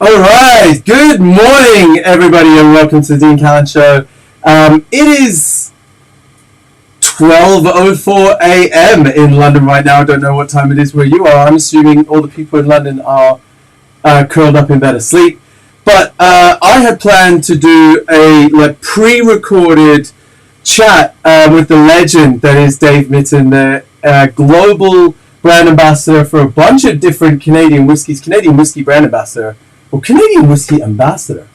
All right, good morning, everybody, and welcome to the Dean Callan Show. It is 12:04 a.m. in London right now. I don't know what time it is where you are. I'm assuming all the people in London are curled up in bed asleep. But I had planned to do a pre-recorded chat with the legend that is Dave Mitten, the global brand ambassador for a bunch of different Canadian whiskies, Canadian Whisky brand ambassador. Well, Canadian Whisky ambassador.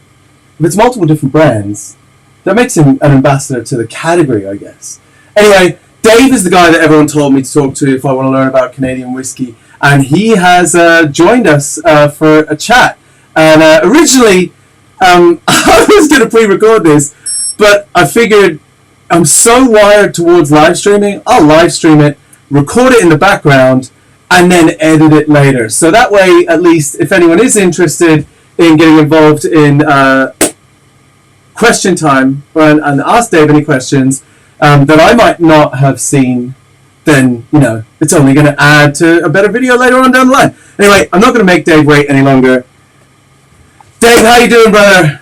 If it's multiple different brands, that makes him an ambassador to the category, I guess. Anyway, Dave is the guy that everyone told me to talk to if I want to learn about Canadian whiskey, and he has joined us for a chat. And originally, I was going to pre-record this, but I figured I'm so wired towards live streaming, I'll live stream it, record it in the background, and then edit it later. So that way, at least, if anyone is interested in getting involved in question time and ask Dave any questions that I might not have seen, then, you know, it's only going to add to a better video later on down the line. Anyway, I'm not going to make Dave wait any longer. Dave, how you doing, brother?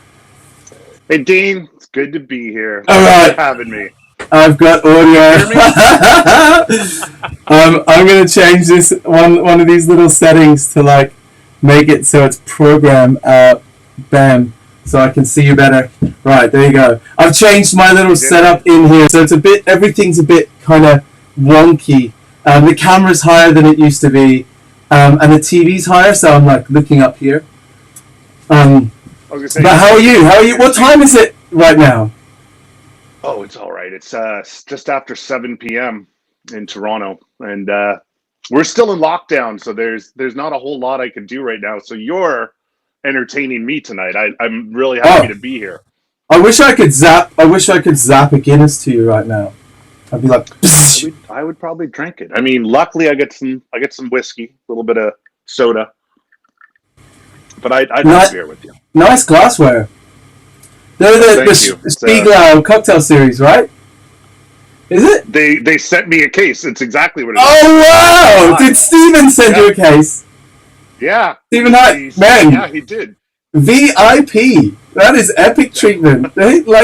Hey, Dean. It's good to be here. All right. Thanks for having me. I've got audio. I'm going to change this one of these little settings to like make it so it's program bam, so I can see you better. Right, there you go. I've changed my little setup in here, so it's everything's a bit kind of wonky. The camera's higher than it used to be, and the TV's higher, so I'm like looking up here. But how are you? What time is it right now? Oh, it's all right. It's just after 7 p.m. in Toronto, and we're still in lockdown, so there's not a whole lot I can do right now. So you're entertaining me tonight. I'm really happy to be here. I wish I could zap a Guinness to you right now. I'd be like, I would probably drink it. I mean, luckily I get some whiskey, a little bit of soda, but I'd have beer with you. Nice glassware. They're the Spiegel cocktail series, right? Is it? They sent me a case. It's exactly what it is. Oh, wow! Did Steven send you a case? Yeah. Steven Hyde, man. Yeah, he did. VIP. That is epic treatment. That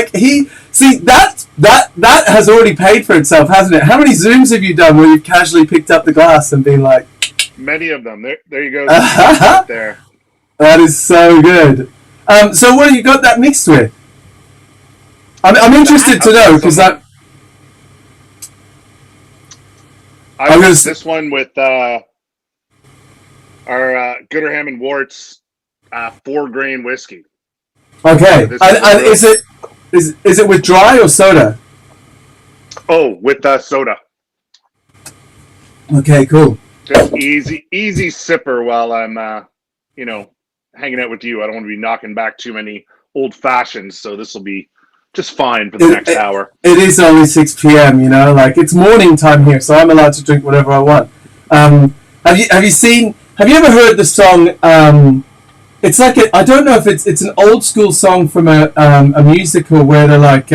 has already paid for itself, hasn't it? How many Zooms have you done where you've casually picked up the glass and been like... Many of them. There you go. Right there. That is so good. So what have you got that mixed with? I'm interested to know, because that... I mixed this one with our Gooderham and Warts 4-grain whiskey. Okay, and is it with dry or soda? Oh, with soda. Okay, cool. Just easy sipper while I'm hanging out with you. I don't want to be knocking back too many old fashions, so this will be just fine for the next hour. It is only 6 p.m. You know, like it's morning time here, so I'm allowed to drink whatever I want. Have you ever heard the song? It's like I don't know if it's an old school song from a musical where they're like,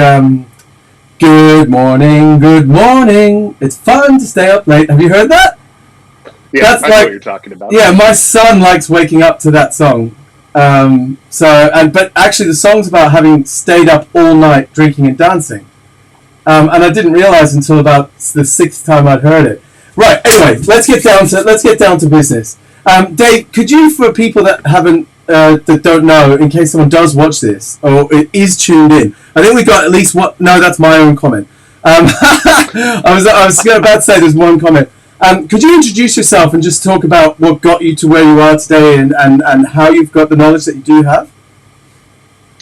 good morning, it's fun to stay up late. Have you heard that? Yeah, I know what you're talking about. Yeah, my son likes waking up to that song. But actually the song's about having stayed up all night drinking and dancing. And I didn't realize until about the 6th time I'd heard it. Right, anyway, let's get down to business. Dave, could you, for people that haven't that don't know, in case someone does watch this or is tuned in, I think we got at least one. No, that's my own comment. I was about to say there's one comment. Could you introduce yourself and just talk about what got you to where you are today and how you've got the knowledge that you do have?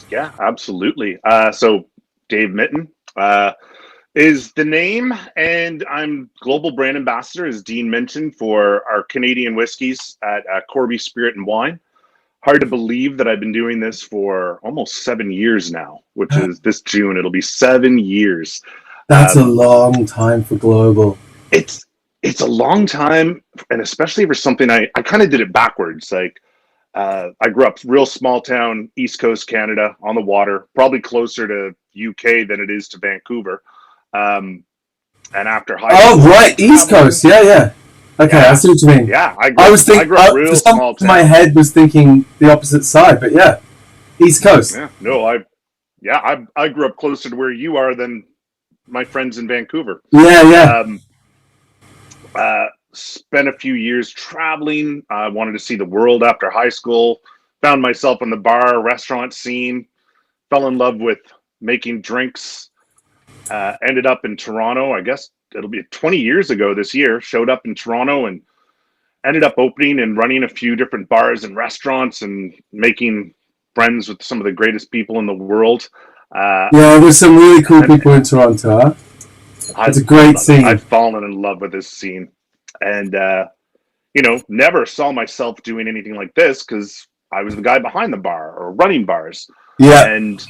Yeah, absolutely. So Dave Mitten is the name, and I'm global brand ambassador, as Dean mentioned, for our Canadian whiskies at Corby Spirit and Wine. Hard to believe that I've been doing this for almost 7 years now, which is this June. It'll be 7 years. That's a long time for global. It's a long time, and especially for something I kind of did it backwards. Like I grew up real small town, East Coast Canada, on the water, probably closer to UK than it is to Vancouver. And after high school, right, East Coast, yeah. Okay, Yeah. I see what you mean. Yeah, I was I thinking, grew up real for some small reason my town. head was thinking the opposite side, but yeah, East Coast. Yeah, no, I grew up closer to where you are than my friends in Vancouver. Yeah, yeah. Um, Spent a few years traveling. I wanted to see the world after high school. Found myself in the bar restaurant scene. Fell in love with making drinks. Ended up in Toronto. I guess it'll be 20 years ago this year. Showed up in Toronto and ended up opening and running a few different bars and restaurants and making friends with some of the greatest people in the world. Yeah, there's some really cool And people in Toronto, huh? It's a I great love it. scene. I've fallen in love with this scene, and never saw myself doing anything like this because I was the guy behind the bar or running bars, Yeah. and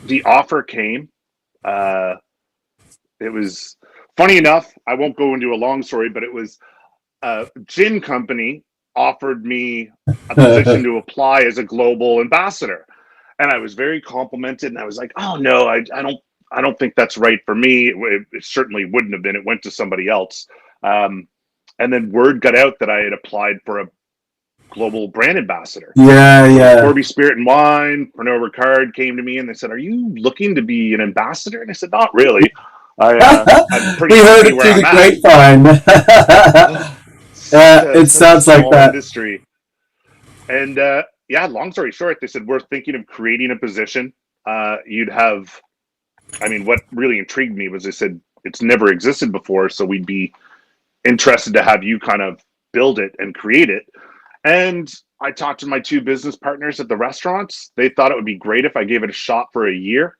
the offer came. It was funny enough. I won't go into a long story, but it was a gin company offered me a position to apply as a global ambassador, and I was very complimented. And I was like, "Oh no, I don't think that's right for me. It certainly wouldn't have been. It went to somebody else." And then word got out that I had applied for a global brand ambassador. Yeah, yeah. Corby Spirit and Wine, Pernod Ricard came to me and they said, "Are you looking to be an ambassador?" And I said, "Not really. I'm pretty We heard happy it where through I'm the grapevine. It sounds like that. Industry. And yeah, long story short, they said, "We're thinking of creating a position. You'd have," I mean, what really intrigued me was they said it's never existed before, so we'd be interested to have you kind of build it and create it. And I talked to my two business partners at the restaurants. They thought it would be great if I gave it a shot for a year.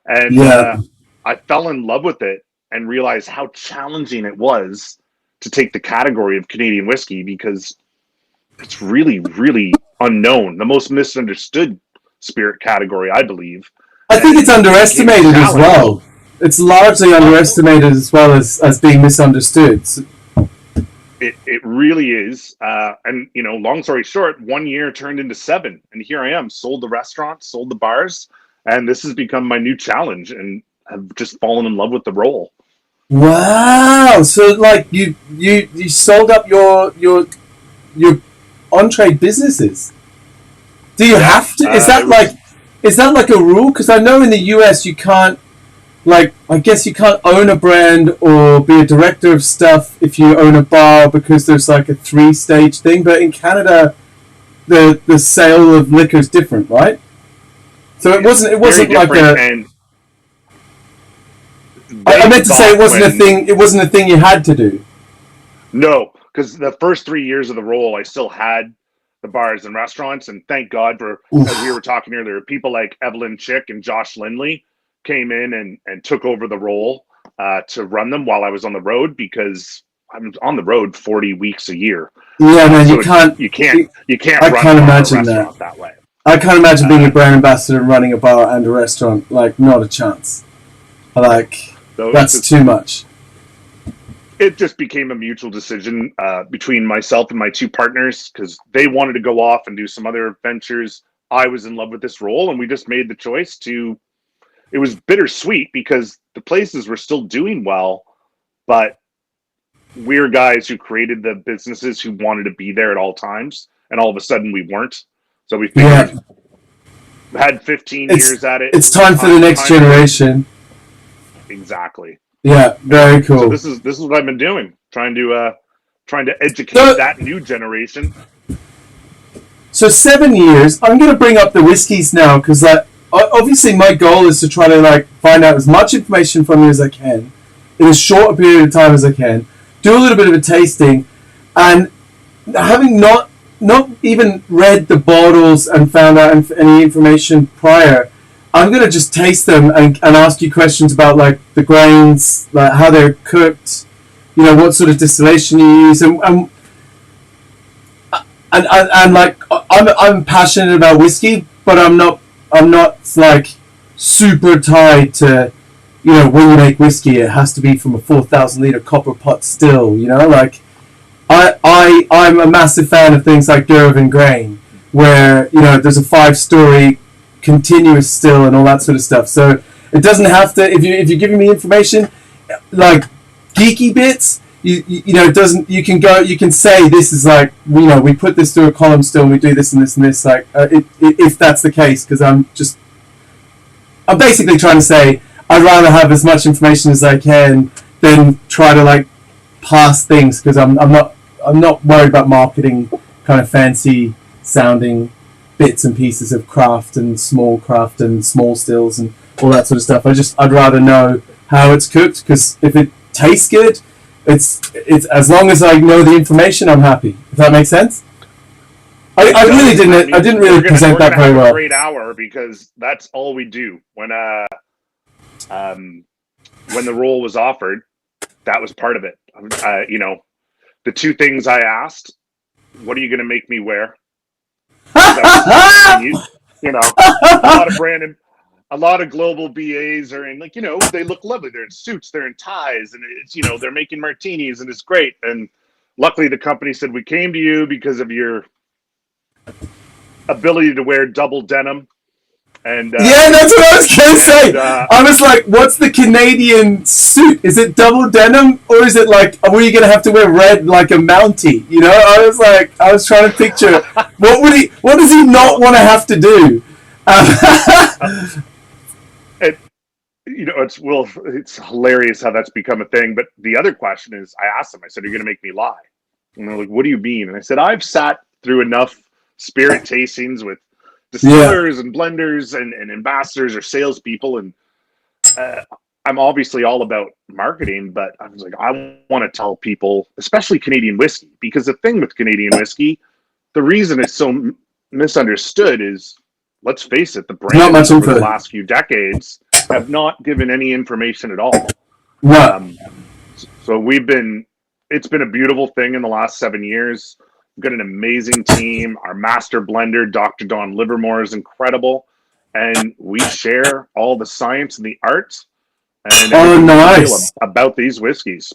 And Yeah. I fell in love with it and realized how challenging it was to take the category of Canadian whiskey because it's really, really unknown. The most misunderstood spirit category, I believe. I think it's underestimated as well. It's largely underestimated as well as being misunderstood. It really is. And, long story short, 1 year turned into 7. And here I am, sold the restaurants, sold the bars. And this has become my new challenge. And I've just fallen in love with the role. Wow! So like you sold up your entree businesses. Do you have to? Is that like a rule? Because I know in the US you can't. Like, I guess you can't own a brand or be a director of stuff if you own a bar because there's like a 3-stage thing. But in Canada, the sale of liquor is different, right? So it wasn't like a. I meant to say it wasn't a thing. It wasn't a thing you had to do. No, because the first 3 years of the role, I still had the bars and restaurants, and thank God for, as we were talking earlier, people like Evelyn Chick and Josh Lindley came in and took over the role to run them while I was on the road because I'm on the road 40 weeks a year. Yeah, man, so you can't. I can't imagine that way. I can't imagine being a brand ambassador and running a bar and a restaurant. Like, not a chance. Like, that's too much. It just became a mutual decision between myself and my two partners because they wanted to go off and do some other ventures. I was in love with this role, and we just made the choice to. It was bittersweet because the places were still doing well, but we're guys who created the businesses who wanted to be there at all times, and all of a sudden we weren't. So we figured had 15 years at it. It's time for the next generation. Exactly. Yeah, very cool. So this is what I've been doing, trying to educate that new generation. So 7 years. I'm going to bring up the whiskeys now because obviously my goal is to try to find out as much information from you as I can in as short a period of time as I can. Do a little bit of a tasting, and having not even read the bottles and found out any information prior, I'm going to just taste them and ask you questions about the grains, how they're cooked, what sort of distillation you use, and I'm passionate about whiskey, but I'm not super tied to when you make whiskey it has to be from a 4,000 litre copper pot still. I'm a massive fan of things like Gooderham grain, where there's a 5-story continuous still and all that sort of stuff. So it doesn't have to. If you're giving me information like geeky bits, you know, it doesn't. You can say this is like, you know, we put this through a column still, and we do this and this and this. Like, if that's the case, because I'm basically trying to say I'd rather have as much information as I can than try to like pass things, because I'm not worried about marketing kind of fancy sounding bits and pieces of craft and small stills and all that sort of stuff. I'd rather know how it's cooked, because if it tastes good, it's as long as I know the information, I'm happy. If that makes sense. I really didn't. I didn't really present that very well. A great hour, because that's all we do when the role was offered. That was part of it. You know, the two things I asked: what are you going to make me wear? You know, a lot of global BAs are in, like, you know, they look lovely. They're in suits, they're in ties, and it's, you know, they're making martinis, and it's great. And luckily, the company said, we came to you because of your ability to wear double denim. And yeah, that's what I was going to say. I was like, what's the Canadian suit? Is it double denim, or is it like, were you going to have to wear red like a Mountie? You know, I was trying to picture what does he not want to have to do? You know, it's hilarious how that's become a thing. But the other question is, I asked them, I said, are you going to make me lie? And they're like, what do you mean? And I said, I've sat through enough spirit tastings with distillers and blenders and ambassadors or salespeople, and I'm obviously all about marketing, but I was like, I want to tell people, especially Canadian whiskey, because the thing with Canadian whiskey, the reason it's so misunderstood is, let's face it, the brands over the last few decades have not given any information at all. So it's been a beautiful thing in the last 7 years. We've got an amazing team. Our master blender, Dr. Don Livermore, is incredible. And we share all the science and the art and nice about these whiskeys.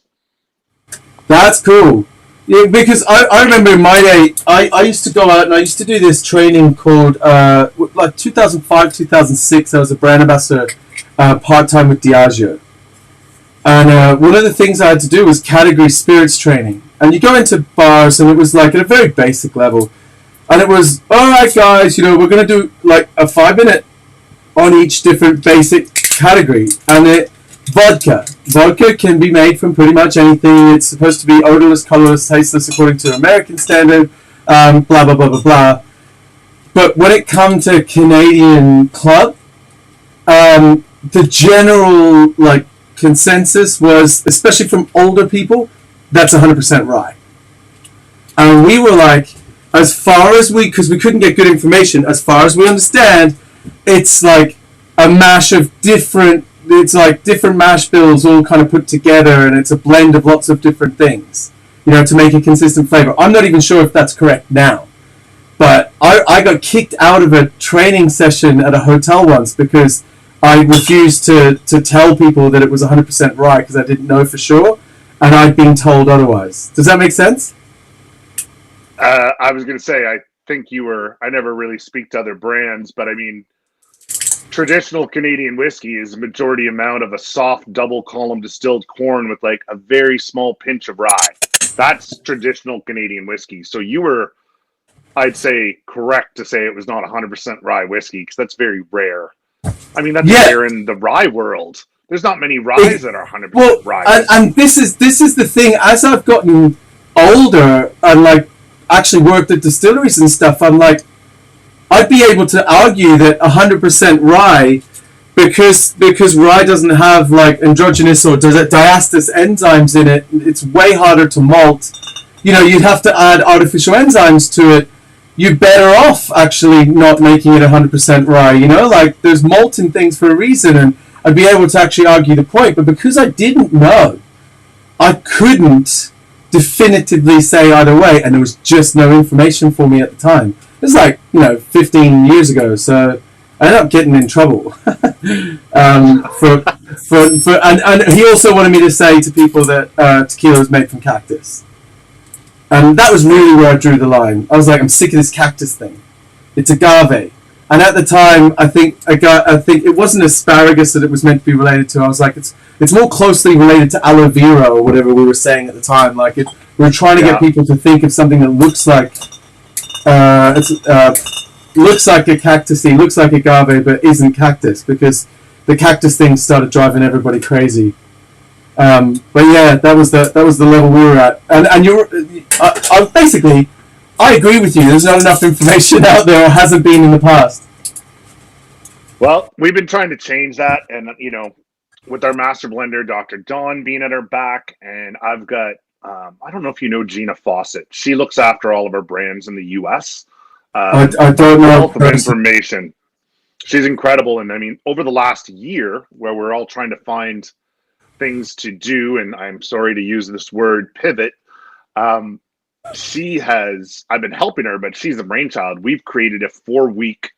That's cool. Yeah, because I remember in my day, I used to go out and I used to do this training called, like 2005, 2006, I was a brand ambassador part-time with Diageo. And one of the things I had to do was category spirits training. And you go into bars, and it was like at a very basic level. And it was, all right, guys, you know, we're going to do like a 5-minute on each different basic category. And vodka. Vodka can be made from pretty much anything. It's supposed to be odorless, colorless, tasteless according to American standard, blah, blah, blah, blah, blah. But when it comes to Canadian club, the general like consensus was, especially from older people, that's 100% rye. And we were like, as far as because we couldn't get good information, as far as we understand, it's like a mash of different mash bills all kind of put together, and it's a blend of lots of different things, you know, to make a consistent flavor. I'm not even sure if that's correct now, but I got kicked out of a training session at a hotel once because I refused to tell people that it was 100% rye because I didn't know for sure, and I'd been told otherwise. Does that make sense? I was going to say, I think I never really speak to other brands, but I mean, traditional Canadian whiskey is a majority amount of a soft double column distilled corn with like a very small pinch of rye. That's traditional Canadian whiskey. So you were, I'd say, correct to say it was not 100% rye whiskey, because that's very rare. I mean, that's rare in the rye world. There's not many ryes that are 100% rye. And this is the thing. As I've gotten older and like actually worked at distilleries and stuff, I'm like, I'd be able to argue that 100% rye, because rye doesn't have like androgenous or diastase enzymes in it, it's way harder to malt. You know, you'd have to add artificial enzymes to it. You're better off actually not making it 100% rye, you know? Like, there's malt in things for a reason, and I'd be able to actually argue the point. But because I didn't know, I couldn't definitively say either way, and there was just no information for me at the time. It was like, 15 years ago, so I ended up getting in trouble. And he also wanted me to say to people that tequila was made from cactus. And that was really where I drew the line. I was like, I'm sick of this cactus thing. It's agave. And at the time, I think it wasn't asparagus that it was meant to be related to. I was like, it's more closely related to aloe vera or whatever we were saying at the time. Like we were trying to get people to think of something that looks like looks like a cactusy, looks like agave, but isn't cactus, because the cactus thing started driving everybody crazy. But yeah, that was the level we were at, and you're basically. I agree with you. There's not enough information out there, or hasn't been in the past. Well, we've been trying to change that, and with our master blender, Dr. Don, being at our back, and I've got I don't know if you know Gina Fawcett. She looks after all of our brands in the U.S. I don't know. Wealth of information. She's incredible, and I mean, over the last year, where we're all trying to find things to do, and I'm sorry to use this word, pivot. I've been helping her, but she's the brainchild. We've created a 4-week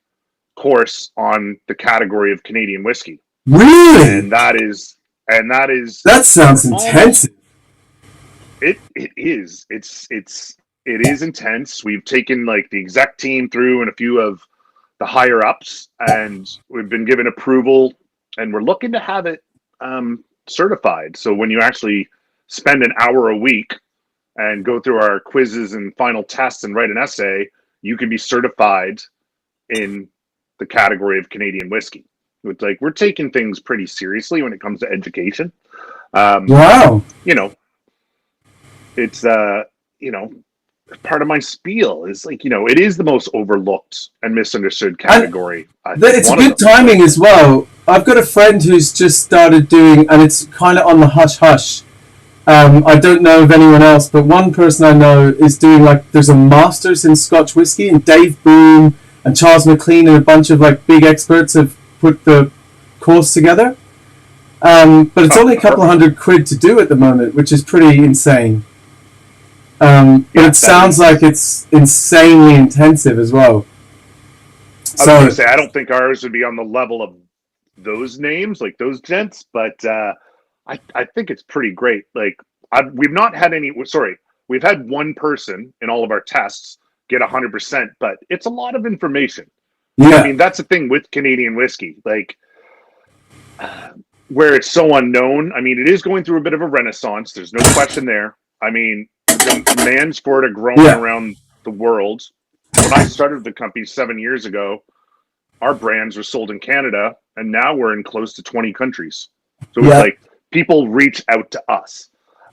course on the category of Canadian whiskey. Really? And that is that sounds intensive. It is. It is intense. We've taken like the exec team through and a few of the higher ups, and we've been given approval, and we're looking to have it certified. So when you actually spend an hour a week and go through our quizzes and final tests and write an essay, you can be certified in the category of Canadian whiskey. It's like we're taking things pretty seriously when it comes to education. Wow. It's part of my spiel is like, it is the most overlooked and misunderstood category. It's good timing as well. I've got a friend who's just started doing, and it's kind of on the hush-hush. I don't know of anyone else, but one person I know is doing there's a master's in Scotch whiskey, and Dave Boone and Charles McLean and a bunch of big experts have put the course together. But it's only a couple of £100 to do at the moment, which is pretty insane. But it sounds like it's insanely intensive as well. I was going to say, I don't think ours would be on the level of those names, like those gents, but I think it's pretty great. We've not had we've had one person in all of our tests get 100%, but it's a lot of information. Yeah. I mean, that's the thing with Canadian whiskey, where it's so unknown. I mean, it is going through a bit of a renaissance. There's no question there. I mean, the demands for it are growing around the world. When I started the company 7 years ago, our brands were sold in Canada, and now we're in close to 20 countries. So it's people reach out to us,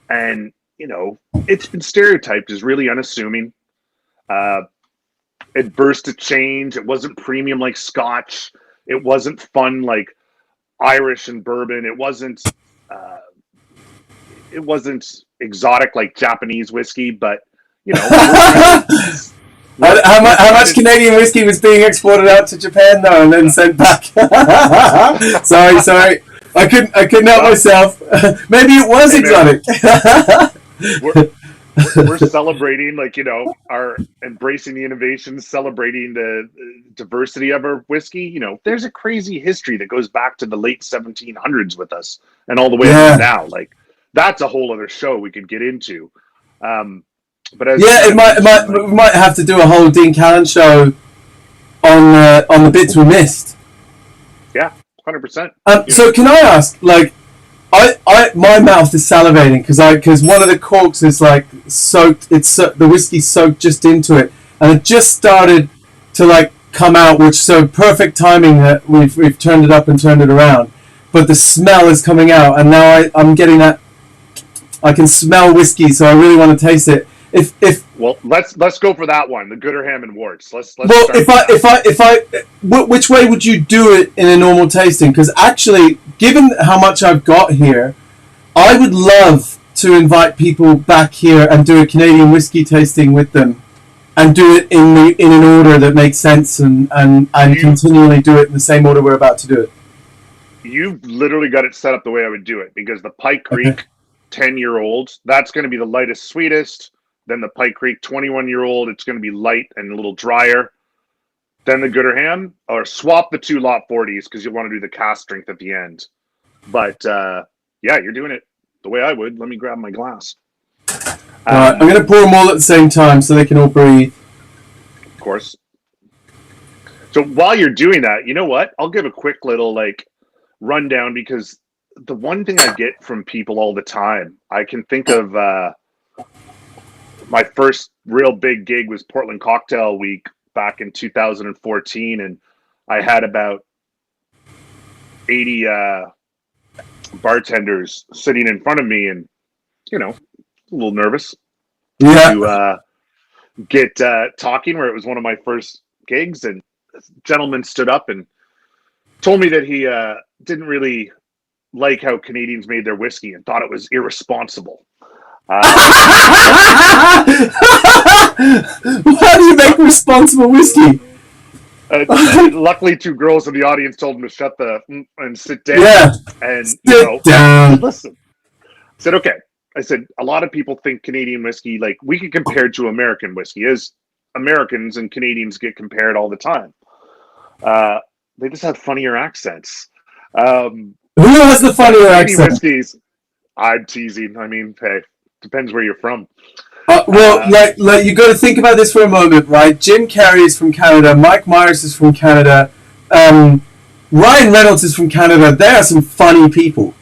and it's been stereotyped as really unassuming, adverse to change. It wasn't premium like Scotch. It wasn't fun like Irish and bourbon. It wasn't exotic like Japanese whiskey. But how much Canadian whiskey was being exported out to Japan though, and then sent back? Sorry. I couldn't help myself. Maybe it was exotic. We're celebrating, our embracing the innovations, celebrating the diversity of our whiskey. There's a crazy history that goes back to the late 1700s with us, and all the way up to now. That's a whole other show we could get into. But we might have to do a whole Dean Callan show on the bits we missed. Yeah. 100%. So can I ask, my mouth is salivating because one of the corks is soaked. The whiskey's soaked just into it, and it just started to come out, which so perfect timing that we've turned it up and turned it around. But the smell is coming out, and now I'm getting that. I can smell whiskey, so I really want to taste it. Well, let's go for that one, the Gooderham and Worts. Let's. Well, which way would you do it in a normal tasting? Because actually, given how much I've got here, I would love to invite people back here and do a Canadian whiskey tasting with them, and do it in an order that makes sense, and continually do it in the same order we're about to do it. You've literally got it set up the way I would do it, because the Pike Creek 10-year-old, that's going to be the lightest, sweetest. Then the Pike Creek 21-year-old, it's going to be light and a little drier. Then the Gooderham, or swap the two lot 40s because you'll want to do the cask strength at the end. But you're doing it the way I would. Let me grab my glass. I'm going to pour them all at the same time so they can all breathe. Of course. So while you're doing that, you know what? I'll give a quick little like rundown because the one thing I get from people all the time, I can think of my first real big gig was Portland Cocktail Week back in 2014, and I had about 80 bartenders sitting in front of me, and you know, a little nervous Yeah. to get talking. Where it was one of my first gigs, and a gentleman stood up and told me that he didn't really like how Canadians made their whiskey and thought it was irresponsible. How do you make responsible whiskey? Luckily, two girls in the audience told him to shut the and sit down. Yeah. And Sit down. listen. I said, okay. I said, a lot of people think Canadian whiskey, like we can compare to American whiskey, as Americans and Canadians get compared all the time. They just have funnier accents. Who has the funnier accent? Whiskeys, I'm teasing. I mean, hey, depends where you're from. Like you got to think about this for a moment, right? Jim Carrey is from Canada. Mike Myers is from Canada. Ryan Reynolds is from Canada. There are some funny people.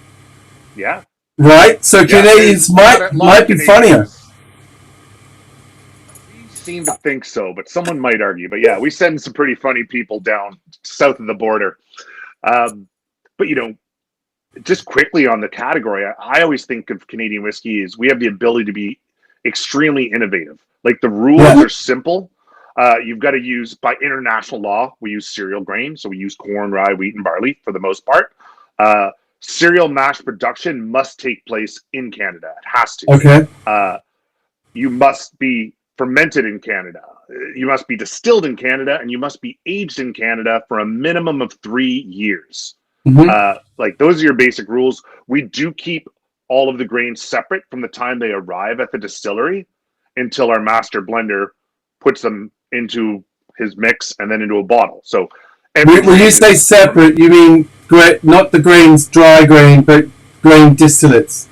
Yeah. Right? So Canadians might be funnier. We seem to think so, but someone might argue. But yeah, we send some pretty funny people down south of the border. But you know, just quickly on the category, I always think of Canadian whiskey as we have the ability to be extremely innovative. Like the rules are simple. You've got to use, by international law, we use cereal grain. So we use corn, rye, wheat, and barley for the most part. Cereal mash production must take place in Canada. It has to. Okay. You must be fermented in Canada. You must be distilled in Canada, and you must be aged in Canada for a minimum of 3 years. Mm-hmm. Like those are your basic rules. We do keep all of the grains separate from the time they arrive at the distillery until our master blender puts them into his mix and then into a bottle. So when you say separate, you mean not the grains, dry grain, but grain distillates.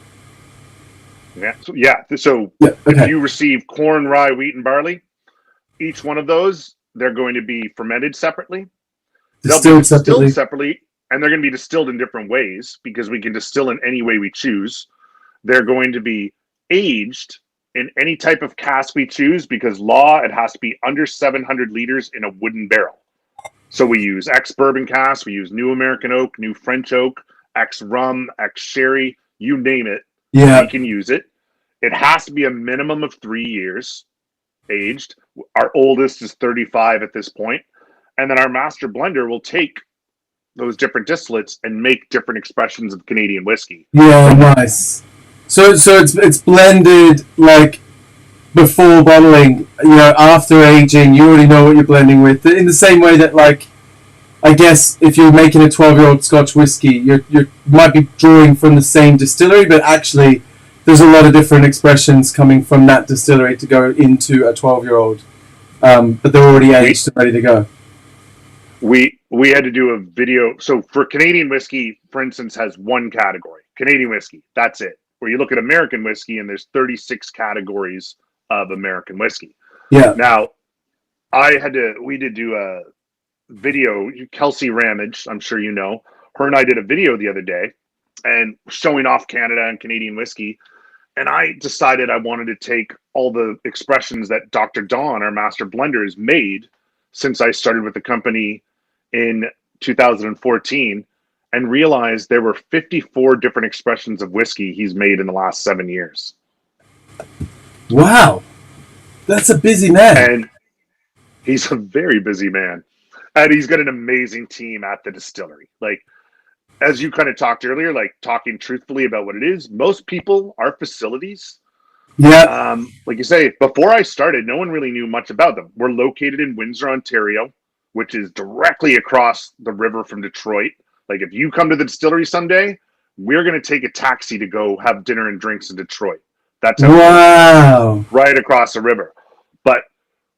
Yeah. So okay. If you receive corn, rye, wheat, and barley, each one of those, they're going to be fermented separately. They'll be distilled separately, and they're going to be distilled in different ways because we can distill in any way we choose. They're going to be aged in any type of cask we choose because law, it has to be under 700 liters in a wooden barrel. So we use ex-bourbon cask, we use new American oak, new French oak, ex-rum, ex-sherry, you name it. Yeah. We can use it. It has to be a minimum of 3 years aged. Our oldest is 35 at this point. And then our master blender will take those different distillates and make different expressions of Canadian whiskey. Yeah, nice. So it's blended like before bottling, you know, after aging, you already know what you're blending with. In the same way that, like, I guess if you're making a 12-year-old Scotch whiskey, you might be drawing from the same distillery, but actually there's a lot of different expressions coming from that distillery to go into a 12-year-old. But they're already aged and ready to go. We had to do a video. So for Canadian whiskey, for instance, has one category, Canadian whiskey. That's it. Where you look at American whiskey and there's 36 categories of American whiskey. Yeah. Now, we did do a video, Kelsey Ramage, I'm sure you know. Her and I did a video the other day and showing off Canada and Canadian whiskey. And I decided I wanted to take all the expressions that Dr. Don, our master blender, has made since I started with the company in 2014 and realized there were 54 different expressions of whiskey he's made in the last 7 years. Wow. That's a busy man. And he's a very busy man. And he's got an amazing team at the distillery. Like, as you kind of talked earlier, like talking truthfully about what it is, most people, our facilities, like you say, before I started, no one really knew much about them. We're located in Windsor, Ontario, which is directly across the river from Detroit. Like, if you come to the distillery someday, we're going to take a taxi to go have dinner and drinks in Detroit. That's how right across the river. But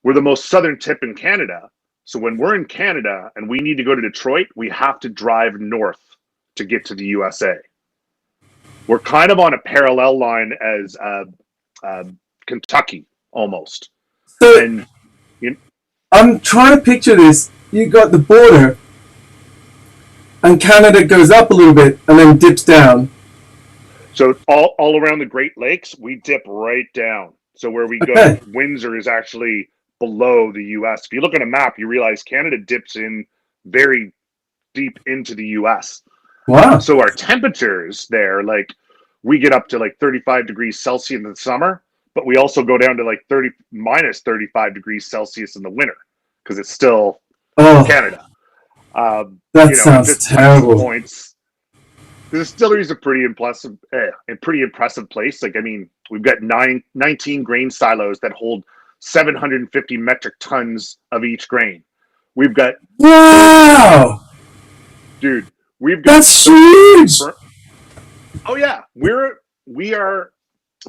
we're the most southern tip in Canada. So when we're in Canada and we need to go to Detroit, we have to drive north to get to the USA. We're kind of on a parallel line as Kentucky, almost. So, and I'm trying to picture this. You got the border, and Canada goes up a little bit and then dips down. So all around the Great Lakes, we dip right down. So where we go, Windsor is actually below the U.S. If you look at a map, you realize Canada dips in very deep into the U.S. Wow. So our temperatures there, like we get up to like 35 degrees Celsius in the summer, but we also go down to like minus 35 degrees Celsius in the winter because it's still Canada. That sounds terrible. Points. The distillery is a pretty impressive place. Like, I mean, we've got 19 grain silos that hold 750 metric tons of each grain. We've got dude. We've got that's huge. Oh yeah, we are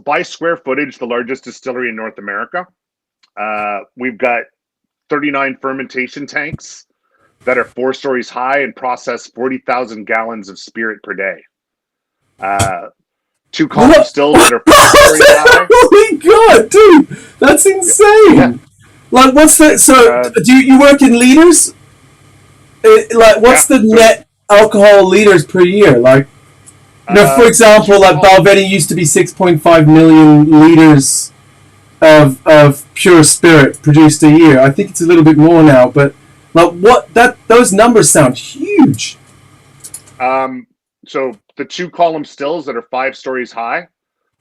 by square footage the largest distillery in North America. We've got 39 fermentation tanks that are 4 stories high and process 40,000 gallons of spirit per day. 2 column stills that are 4 stories high. Holy God, dude, that's insane! Yeah. Like, what's that? So, do you work in liters? What's the net alcohol liters per year? Like, for example, like Balvenie used to be 6.5 million liters of pure spirit produced a year. I think it's a little bit more now, but like those numbers sound huge. So the 2 column stills that are 5 stories high,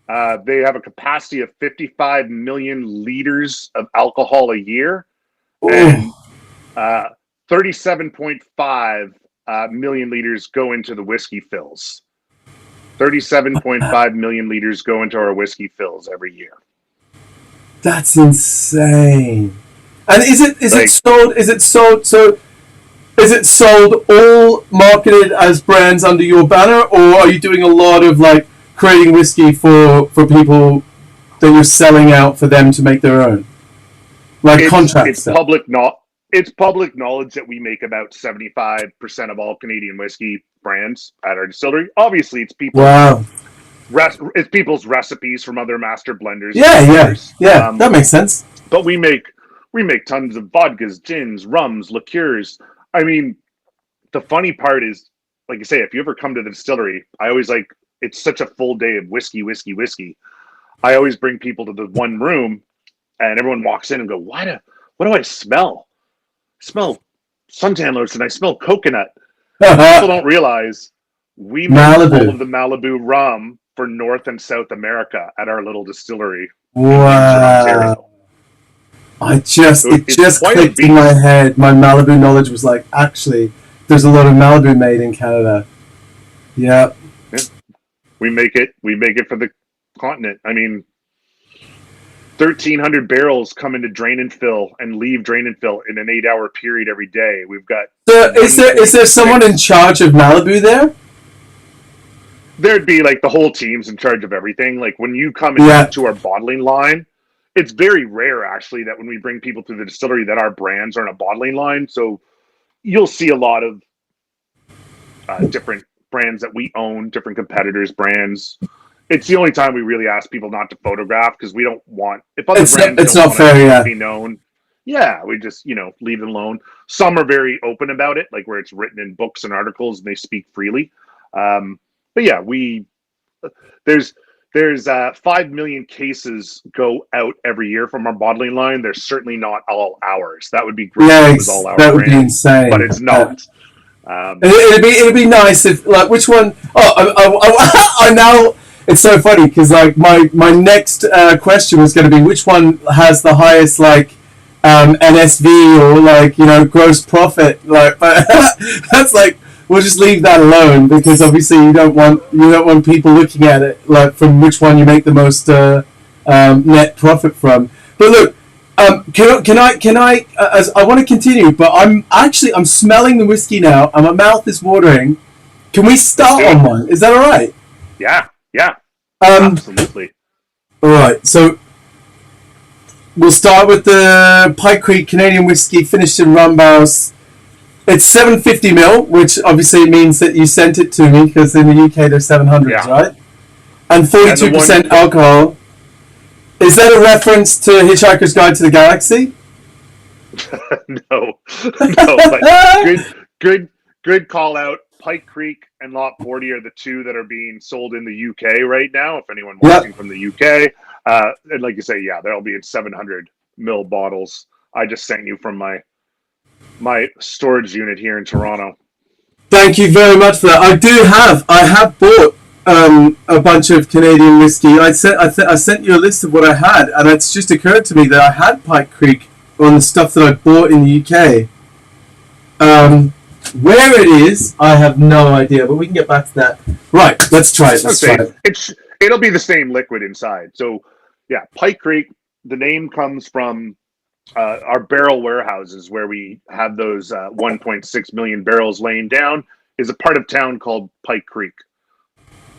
they have a capacity of 55 million liters of alcohol a year, and 37.5 million liters go into the whiskey fills. 37.5 million liters go into our whiskey fills every year. That's insane. And is it sold all marketed as brands under your banner, or are you doing a lot of like creating whiskey for people that you're selling out for them to make their own? Like contracts. It's public knowledge that we make about 75% of all Canadian whiskey brands at our distillery. Obviously, it's people. Wow. It's people's recipes from other master blenders. Yeah. That makes sense. But we make tons of vodkas, gins, rums, liqueurs. I mean, the funny part is, like I say, if you ever come to the distillery, I always it's such a full day of whiskey. I always bring people to the one room, and everyone walks in and go, what do I smell? I smell suntan lotion. I smell coconut. People don't realize we make all of the Malibu rum for North and South America at our little distillery. Wow. It just clicked in my head. My Malibu knowledge was like, actually, there's a lot of Malibu made in Canada. Yeah. We make it for the continent. I mean, 1,300 barrels come into drain and fill and leave drain and fill in an 8-hour period every day. We've got. So is there someone in charge of Malibu there? There'd be like the whole team's in charge of everything. Like when you come into our bottling line, it's very rare actually that when we bring people to the distillery that our brands are in a bottling line. So you'll see a lot of different brands that we own, different competitors' brands. It's the only time we really ask people not to photograph because we don't want if other brands don't want to be known. Yeah, we just leave it alone. Some are very open about it, like where it's written in books and articles and they speak freely. But yeah, there's 5 million cases go out every year from our bottling line. They're certainly not all ours. That would be great. Yeah, if it was all our that would brand, be insane. But it's not. It'd be nice if like which one? I now. It's so funny because like my next question was going to be which one has the highest like NSV or like gross profit, like, but that's like we'll just leave that alone because obviously you don't want people looking at it like from which one you make the most net profit from. But look, can I as I want to continue, but I'm smelling the whiskey now and my mouth is watering. Can we start on one? Is that all right? Yeah, absolutely. All right, so we'll start with the Pike Creek Canadian Whisky finished in rum barrels. It's 750 ml, which obviously means that you sent it to me because in the UK there's 700s, right? And 42% alcohol. Is that a reference to Hitchhiker's Guide to the Galaxy? No, no, but good call out. Pike Creek and Lot 40 are the two that are being sold in the UK right now. If anyone watching from the UK, and like you say, yeah, they'll be in 700 ml bottles. I just sent you from my storage unit here in Toronto. Thank you very much for that. I have bought a bunch of Canadian whiskey. I sent you a list of what I had, and it's just occurred to me that I had Pike Creek on the stuff that I bought in the UK. Where it is, I have no idea, but we can get back to that. Right, let's try it. It'll be the same liquid inside. So, yeah, Pike Creek, the name comes from our barrel warehouses where we have those 1.6 million barrels laying down, is a part of town called Pike Creek.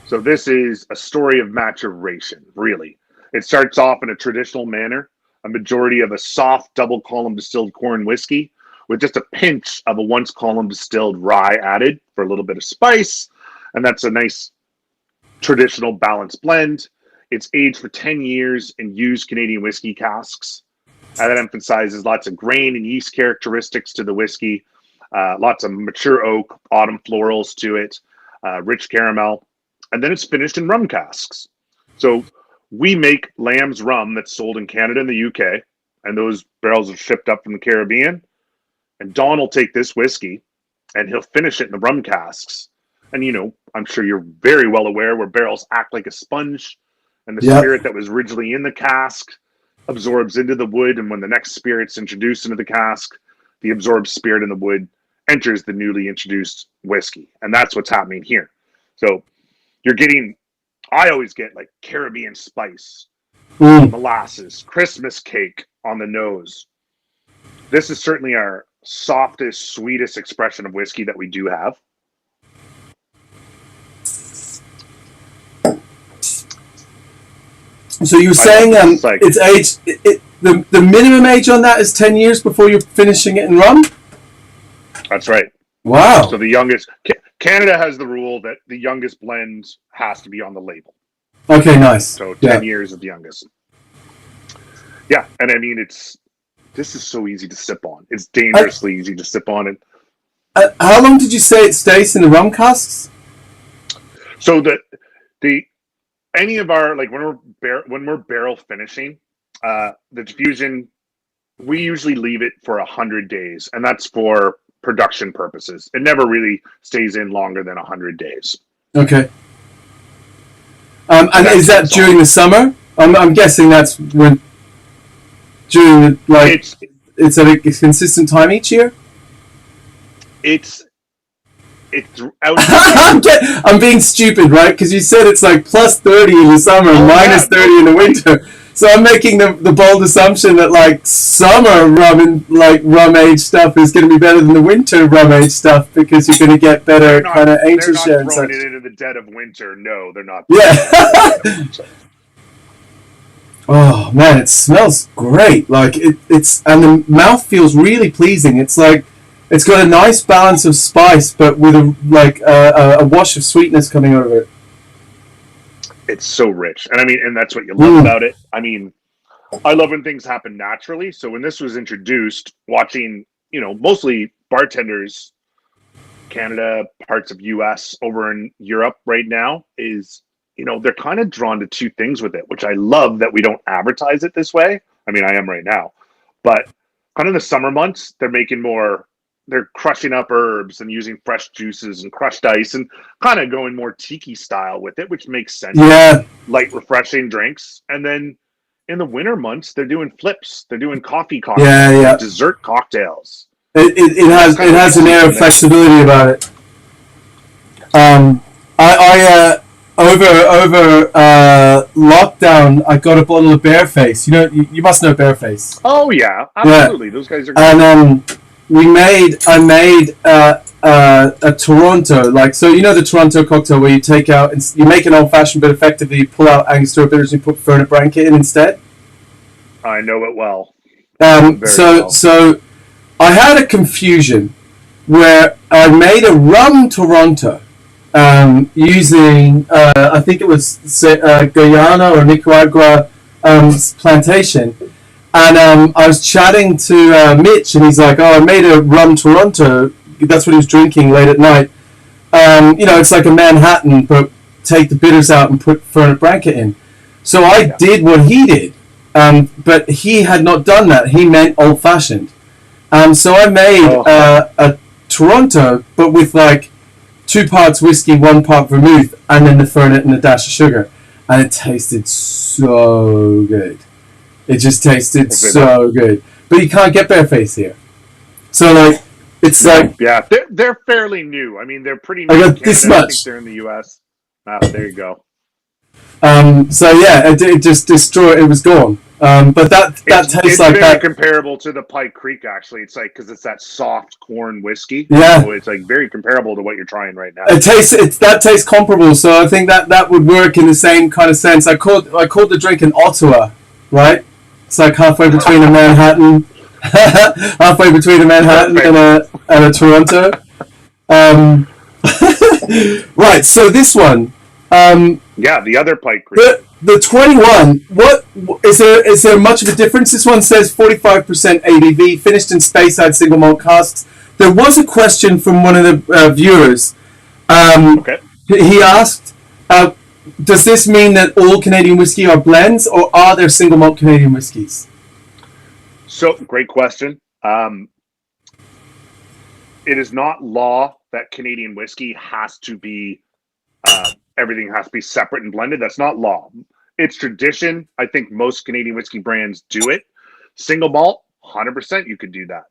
So this is a story of maturation, really. It starts off in a traditional manner, a majority of a soft double column distilled corn whiskey with just a pinch of a once column distilled rye added for a little bit of spice. And that's a nice traditional balanced blend. It's aged for 10 years in used Canadian whiskey casks. And that emphasizes lots of grain and yeast characteristics to the whiskey, lots of mature oak, autumn florals to it, rich caramel. And then it's finished in rum casks. So we make Lamb's rum that's sold in Canada and the UK, and those barrels are shipped up from the Caribbean. And Don will take this whiskey and he'll finish it in the rum casks. And, you know, I'm sure you're very well aware where barrels act like a sponge, and the spirit that was originally in the cask absorbs into the wood. And when the next spirit's introduced into the cask, the absorbed spirit in the wood enters the newly introduced whiskey. And that's what's happening here. So you're getting, I always get like Caribbean spice, molasses, Christmas cake on the nose. This is certainly our softest, sweetest expression of whiskey that we do have. So you're saying it's aged, the minimum age on that is 10 years before you're finishing it in rum? That's right. Wow. So the youngest, Canada has the rule that the youngest blend has to be on the label. Okay, nice. So 10 years is the youngest. Yeah, and I mean, this is so easy to sip on. It's dangerously easy to sip on. And how long did you say it stays in the rum casks? So any of our, like when we're barrel finishing, the diffusion, we usually leave it for 100 days, and that's for production purposes. It never really stays in longer than 100 days. Okay. And is that during the summer? I'm guessing that's when during it's at a consistent time each year. It's throughout. I'm being stupid, right? Because you said it's like plus 30 in the summer, and minus 30 in the winter. So I'm making the bold assumption that like summer rum and like rum aged stuff is going to be better than the winter rum aged stuff because you're going to get better kind of ancient share. They're not throwing it into the dead of winter. No, they're not. Yeah. Oh man, it smells great. Like it's and the mouth feels really pleasing. It's like it's got a nice balance of spice, but with a wash of sweetness coming over it. It's so rich, and I mean, and that's what you love about it. I mean, I love when things happen naturally. So when this was introduced, watching, you know, mostly bartenders, Canada, parts of US, over in Europe right now, is, you know, they're kind of drawn to two things with it, which I love that we don't advertise it this way. I mean, I am right now, but kind of the summer months, they're crushing up herbs and using fresh juices and crushed ice and kind of going more tiki style with it, which makes sense. Yeah. Light, refreshing drinks. And then in the winter months, they're doing flips. They're doing coffee cocktails. Yeah. Dessert cocktails. It has an air of flexibility about it. Over lockdown, I got a bottle of Bareface. You know, you must know Bareface. Oh yeah, absolutely. Yeah. Those guys are great. And I made a Toronto, like, so you know the Toronto cocktail where you take out and you make an old fashioned, but effectively you pull out Angostura bitters and you put Fernet Branca in instead. I know it well. So I had a confusion where I made a rum Toronto using I think it was Guyana or Nicaragua plantation. And I was chatting to Mitch, and he's like, "Oh, I made a rum Toronto." That's what he was drinking late at night. It's like a Manhattan, but take the bitters out and put Fernet Branca in. So I did what he did, but he had not done that. He meant old fashioned. So I made a Toronto, but with like 2 parts whiskey, 1 part vermouth, and then the Fernet and a dash of sugar, and it tasted so good. It just tasted so good. But you can't get barefaced here. So like, it's like they're fairly new. I mean, they're pretty new. I got this much. I think they're in the U.S. There you go. So yeah, it just destroyed. It was gone. But that tastes like that. It's very comparable to the Pike Creek. Actually, it's like because it's that soft corn whiskey. Yeah, so it's like very comparable to what you're trying right now. That tastes comparable. So I think that would work in the same kind of sense. I called the drink an Ottawa, right? It's like halfway between a Manhattan, and a Toronto. Right. So this one. The other Pike Creek. The 21. What is there much of a difference? This one says 45% ABV, finished in Speyside single malt casks. There was a question from one of the viewers. He asked, does this mean that all Canadian whiskey are blends, or are there single malt Canadian whiskies? So, great question. It is not law that Canadian whiskey has to be, everything has to be separate and blended. That's not law. It's tradition. I think most Canadian whiskey brands do it. Single malt, 100% you could do that.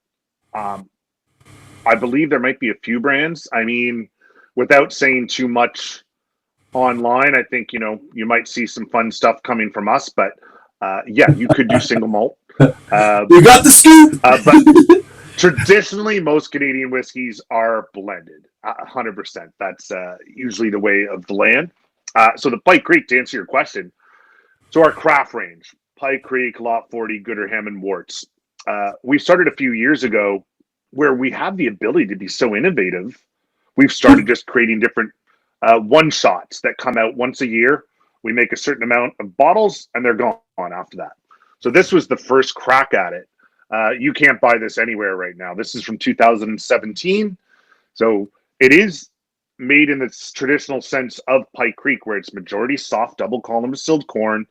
I believe there might be a few brands. I mean, without saying too much online, I think, you might see some fun stuff coming from us, but you could do single malt. You got the scoop! But traditionally, most Canadian whiskeys are blended, 100%. That's usually the way of the land. So the Pike Creek, to answer your question, so our craft range, Pike Creek, Lot 40, Gooderham, and Worts. We started a few years ago where we have the ability to be so innovative. We've started just creating different one-shots that come out once a year. We make a certain amount of bottles, and they're gone after that. So this was the first crack at it. You can't buy this anywhere right now. This is from 2017. So it is made in its traditional sense of Pike Creek, where it's majority soft double column distilled corn,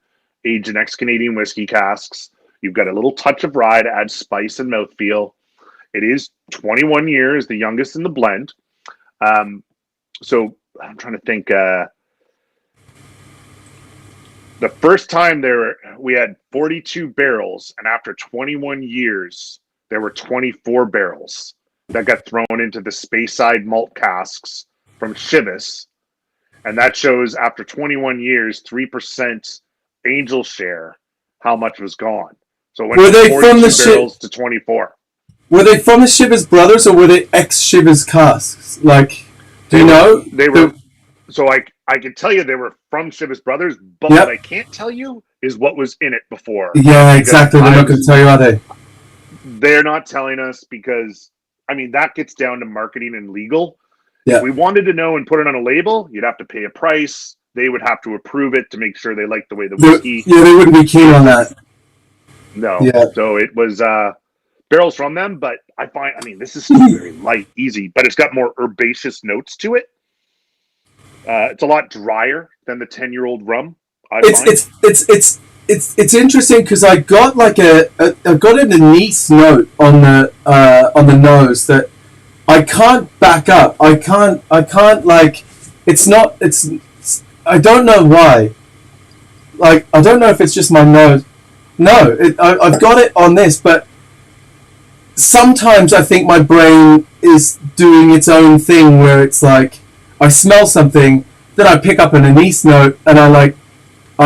aged in ex-Canadian whiskey casks. You've got a little touch of rye to add spice and mouthfeel. It is 21 years, the youngest in the blend. So I'm trying to think. The first time we had 42 barrels, and after 21 years, there were 24 barrels that got thrown into the Speyside malt casks from Chivas. And that shows after 21 years, 3% Angel share, how much was gone. So it went from 42 barrels to 24. Were they from the Chivas brothers, or were they ex-Chivas casks? Like, do you know? They were. So I can tell you they were from Chivas Brothers, but what I can't tell you is what was in it before. Yeah, exactly. They're not going to tell you, are they? They're not telling us because, I mean, that gets down to marketing and legal. Yeah. If we wanted to know and put it on a label, you'd have to pay a price. They would have to approve it to make sure they like the way the whiskey. Yeah, they wouldn't be keen on that. No. Yeah. So it was barrels from them, but this is still very light, easy, but it's got more herbaceous notes to it. It's a lot drier than the 10-year-old rum. It's interesting because I got like I got an anise note on the nose that I can't back up. I can't like it's not it's I don't know why. Like I don't know if it's just my nose. No, I've got it on this, but sometimes I think my brain is doing its own thing where it's like I smell something, then I pick up an anise note, and I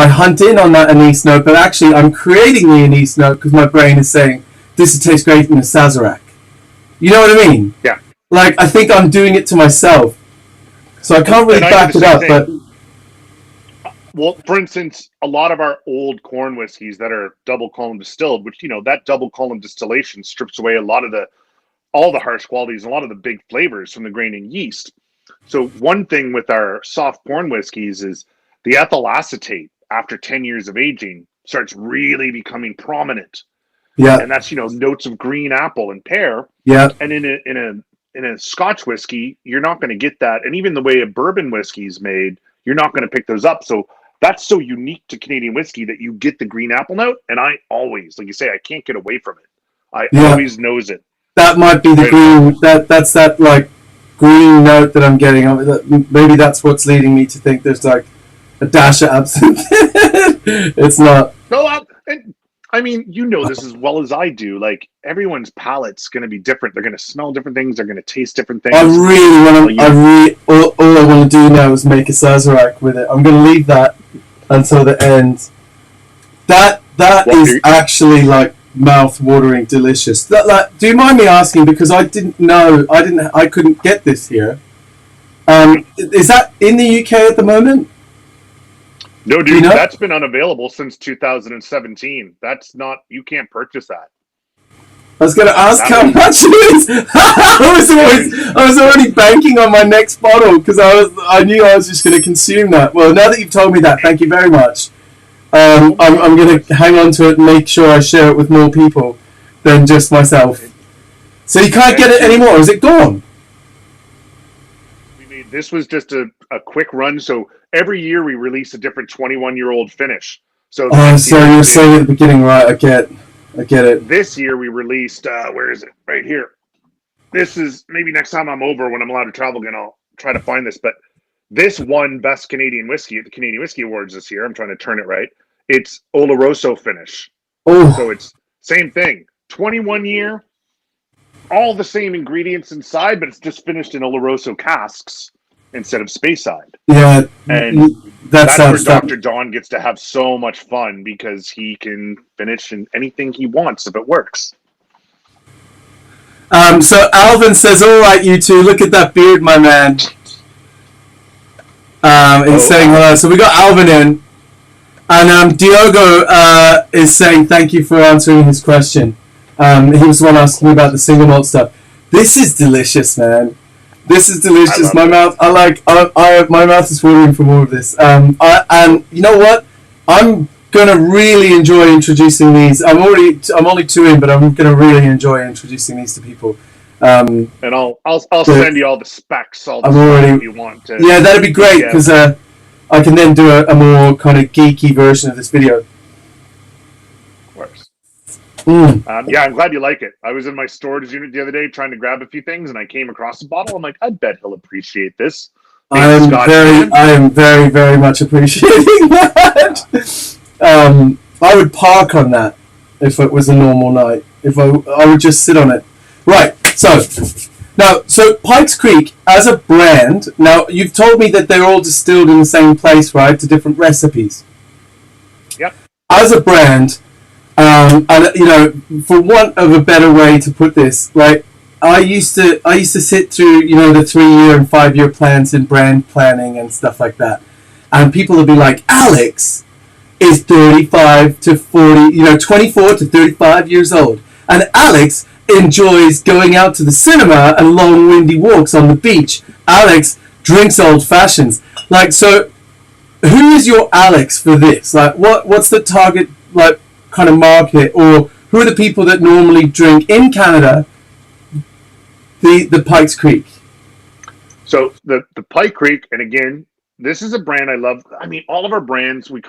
hunt in on that anise note, but actually I'm creating the anise note because my brain is saying, this would taste great in a Sazerac. You know what I mean? Yeah. Like, I think I'm doing it to myself. So I can't really back it up, but... Well, for instance, a lot of our old corn whiskeys that are double column distilled, which, that double column distillation strips away all the harsh qualities, and a lot of the big flavors from the grain and yeast. So one thing with our soft corn whiskeys is the ethyl acetate after 10 years of aging starts really becoming prominent. Yeah. And that's, notes of green apple and pear. Yeah. And in a Scotch whiskey, you're not going to get that. And even the way a bourbon whiskey is made, you're not going to pick those up. So that's so unique to Canadian whiskey that you get the green apple note. And I always, like you say, I can't get away from it. I always knows it. That might be the green. That's that like green note that I'm getting. Maybe that's what's leading me to think there's like a dash of absinthe. It's not. No, I mean, this as well as I do. Like, everyone's palate's going to be different. They're going to smell different things. They're going to taste different things. I really want to. All I want to do now is make a Sazerac with it. I'm going to leave that until the end. That is actually like mouth-watering, delicious. Do you mind me asking? Because I didn't know. I couldn't get this here. Is that in the UK at the moment? No, dude, that's been unavailable since 2017. You can't purchase that. I was going to ask how much it is. I was already banking on my next bottle because I knew I was just going to consume that. Well, now that you've told me that, thank you very much. I'm going to hang on to it and make sure I share it with more people than just myself. So you can't get it anymore. Is it gone? This was just a quick run. So every year we release a different 21-year-old finish. So you're saying at the beginning, right? I get it. This year we released, where is it? Right here. This is, maybe next time I'm over when I'm allowed to travel again, I'll try to find this. But this won Best Canadian Whiskey at the Canadian Whisky Awards this year. I'm trying to turn it right. It's Oloroso finish. Oh. So it's same thing. 21-year, all the same ingredients inside, but it's just finished in Oloroso casks instead of Speyside. Yeah, and that's where Dr. Don gets to have so much fun because he can finish in anything he wants if it works. So Alvin says, "All right, you two, look at that beard, my man." He's saying hello. So we got Alvin in, and Diogo is saying thank you for answering his question. He was the one asking about the single malt stuff. This is delicious, man. This is delicious. My mouth is watering for more of this. And you know what? I'm gonna really enjoy introducing these. I'm only 2 in, but I'm gonna really enjoy introducing these to people. And I'll send you all the specs. If you want to. Yeah, that'd be great because I can then do a more kind of geeky version of this video. Of course. I'm glad you like it. I was in my storage unit the other day trying to grab a few things, and I came across a bottle. I'm like, I bet he'll appreciate this. I am very, very much appreciating that. I would park on that if it was a normal night. If I would just sit on it. Right. So Pike's Creek as a brand. Now you've told me that they're all distilled in the same place, right? To different recipes. Yep. As a brand. And for want of a better way to put this, like I used to sit through, the 3-year and 5-year plans in brand planning and stuff like that, and people would be like, Alex is 35 to 40, 24 to 35 years old, and Alex enjoys going out to the cinema and long windy walks on the beach. Alex drinks old fashions. Like, so who is your Alex for this? Like, what's the target, like, kind of market, or who are the people that normally drink in Canada the Pike's Creek? So the Pike Creek, and again, this is a brand I love. I mean, all of our brands, we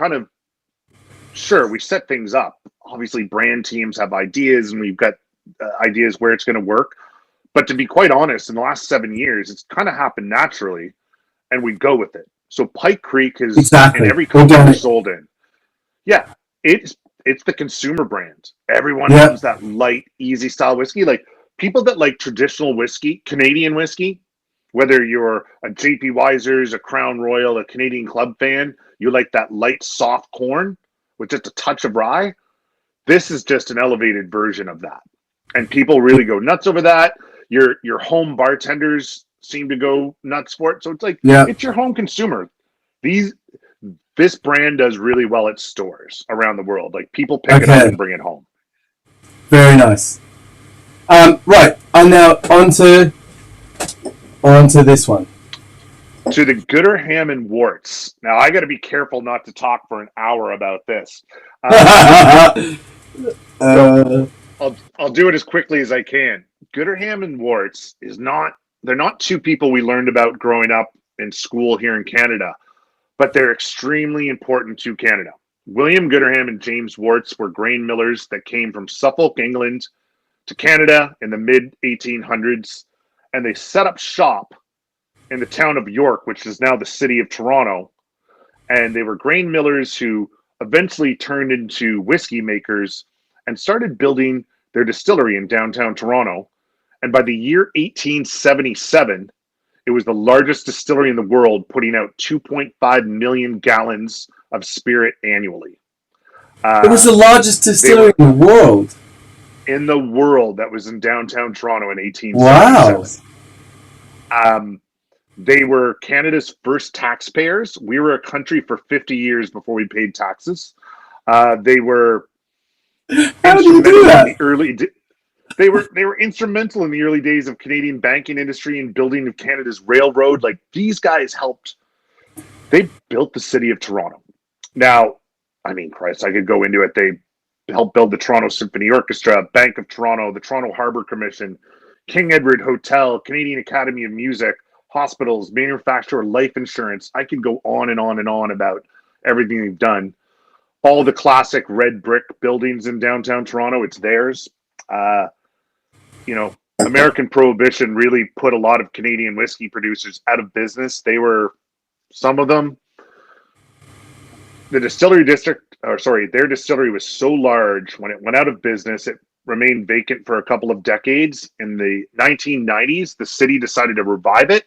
set things up. Obviously, brand teams have ideas, and we've got ideas where it's going to work. But to be quite honest, in the last 7 years, it's kind of happened naturally, and we go with it. So Pike Creek is in every country we're sold in. Yeah, it's the consumer brand. Everyone loves that light, easy style whiskey. Like, people that like traditional whiskey, Canadian whiskey, whether you're a JP Wiser's, a Crown Royal, a Canadian Club fan, you like that light, soft corn with just a touch of rye. This is just an elevated version of that. And people really go nuts over that. Your home bartenders seem to go nuts for it. So it's like, it's your home consumer. This brand does really well at stores around the world. Like, people pick it up and bring it home. Very nice. Right, and now onto this one. To the Gooderham and Warts. Now, I got to be careful not to talk for an hour about this. Uh, I'll do it as quickly as I can. Gooderham and Warts they're not two people we learned about growing up in school here in Canada, but they're extremely important to Canada. William Gooderham and James Worts were grain millers that came from Suffolk, England to Canada in the mid 1800s, and they set up shop in the town of York, which is now the city of Toronto. And they were grain millers who eventually turned into whiskey makers and started building their distillery in downtown Toronto. And by the year 1877, it was the largest distillery in the world, putting out 2.5 million gallons of spirit annually. it was the largest distillery in the world. In the world, that was in downtown Toronto in 1877. Wow. They were Canada's first taxpayers. We were a country for 50 years before we paid taxes. They were How did you do that? They were instrumental in the early days of Canadian banking industry and building of Canada's railroad. Like, these guys helped. They built the city of Toronto. Now, I mean, Christ, I could go into it. They helped build the Toronto Symphony Orchestra, Bank of Toronto, the Toronto Harbour Commission, King Edward Hotel, Canadian Academy of Music, hospitals, manufacturer, life insurance. I could go on and on and on about everything they've done. All the classic red brick buildings in downtown Toronto, it's theirs. American Prohibition really put a lot of Canadian whiskey producers out of business. They were, some of them, their distillery was so large when it went out of business, it remained vacant for a couple of decades. In the 1990s, the city decided to revive it.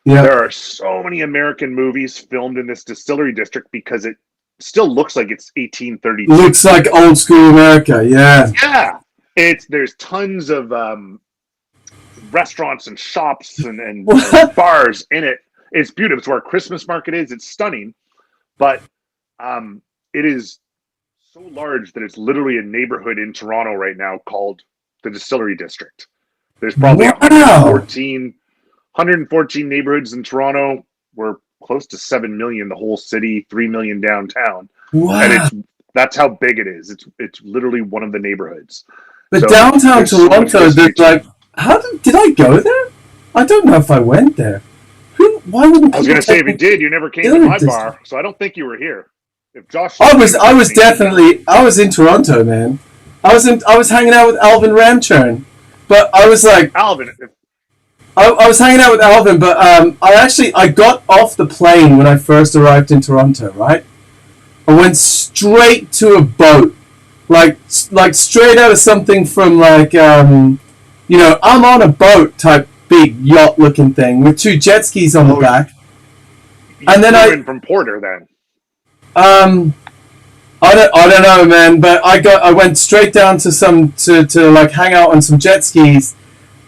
Yeah. There are so many American movies filmed in this distillery district because it still looks like it's 1832. Looks like old school America, yeah. Yeah. There's tons of restaurants and shops and bars in it. It's beautiful. It's where a Christmas market is. It's stunning. But it is so large that it's literally a neighborhood in Toronto right now called the Distillery District. There's probably 114 neighborhoods in Toronto. We're close to 7 million, the whole city, 3 million downtown. Wow. And that's how big it is. It's literally one of the neighborhoods. But so downtown Toronto, did I go there? I don't know if I went there. Why wouldn't I was going to say, if you did, you never came to my bar, so I don't think you were here. If Josh, I was in Toronto, man. I was hanging out with Alvin Ramchurn, but I was like Alvin. I was hanging out with Alvin, but I got off the plane when I first arrived in Toronto. Right, I went straight to a boat, like straight out of something from I'm on a boat type big yacht looking thing with 2 jet skis on the back. And then I from Porter then. I don't know, man, but I went straight down to to hang out on some jet skis,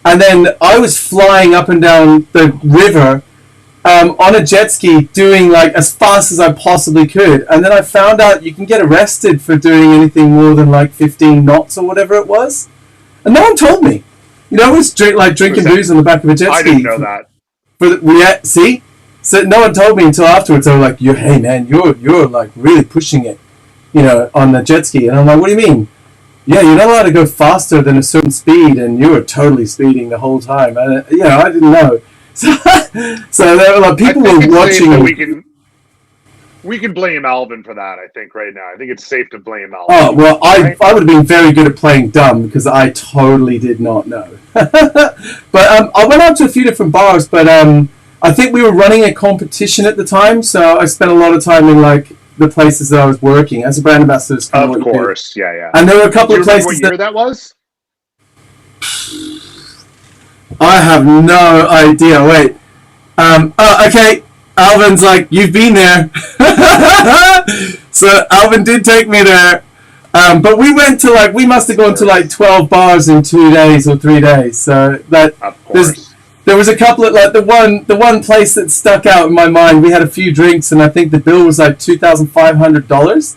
and then I was flying up and down the river on a jet ski, doing as fast as I possibly could, and then I found out you can get arrested for doing anything more than 15 knots or whatever it was, and no one told me. I was drinking booze on the back of a jet ski. I didn't know that. See? So no one told me until afterwards. They were like, hey man, you're really pushing it, on the jet ski. And I'm like, what do you mean? Yeah, you're not allowed to go faster than a certain speed, and you were totally speeding the whole time. And, I didn't know. So there were people were watching. We can blame Alvin for that, I think, right now. I think it's safe to blame Alvin. Oh, well, I would have been very good at playing dumb because I totally did not know. But I went out to a few different bars, but I think we were running a competition at the time, so I spent a lot of time in the places that I was working as a brand ambassador. Of course, yeah. And there were a couple of places. What year that was? I have no idea. Wait. Okay. Alvin's you've been there. So Alvin did take me there. But we went to we must have gone to 12 bars in 2 days or 3 days. So that of course. There was a couple of the one place that stuck out in my mind. We had a few drinks and I think the bill was $2,500.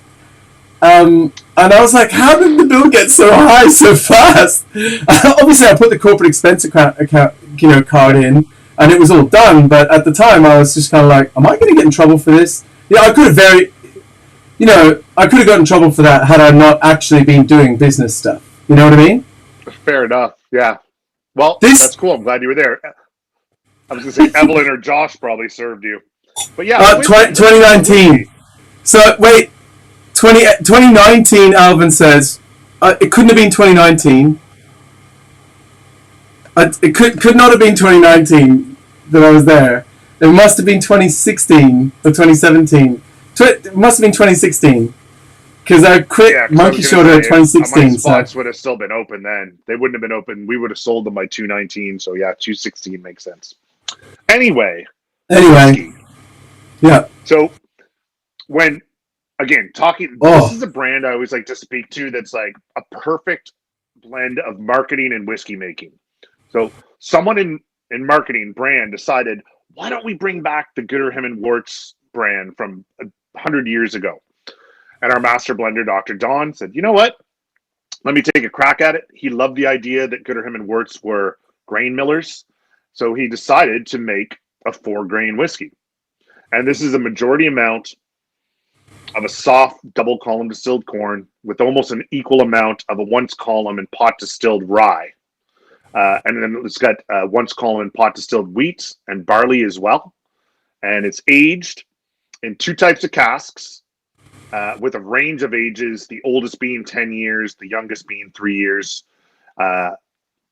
And I was like, how did the bill get so high so fast? Obviously, I put the corporate expense account card in, and it was all done. But at the time, I was just kind of like, am I going to get in trouble for this? I could have you know, I could have got in trouble for that had I not actually been doing business stuff. You know what I mean? Fair enough. Yeah. Well, This that's cool. I'm glad you were there. I was going to say Evelyn or Josh probably served you. But yeah. 2019. So, wait. 2019, Alvin says. It couldn't have been 2019. It could not have been 2019 that I was there. It must have been 2016 or 2017. It must have been 2016. Because I quit Monkey Shoulder in 2016. My spots would have still been open then. They wouldn't have been open. We would have sold them by 219. So yeah, 216 makes sense. Anyway. Yeah. So when, again, this is a brand I always like to speak to that's like a perfect blend of marketing and whiskey making. So someone in marketing brand decided, why don't we bring back the Gooderham and Warts brand from 100 years ago? And our master blender, Dr. Don, said, you know what? Let me take a crack at it. He loved the idea that Gooderham and Worts were grain millers. So he decided to make a 4-grain whiskey. And this is a majority amount of a soft double column distilled corn with almost an equal amount of a once column and pot distilled rye. And then it's got once column and pot distilled wheat and barley as well. And it's aged in 2 types of casks. With a range of ages, the oldest being 10 years, the youngest being 3 years. And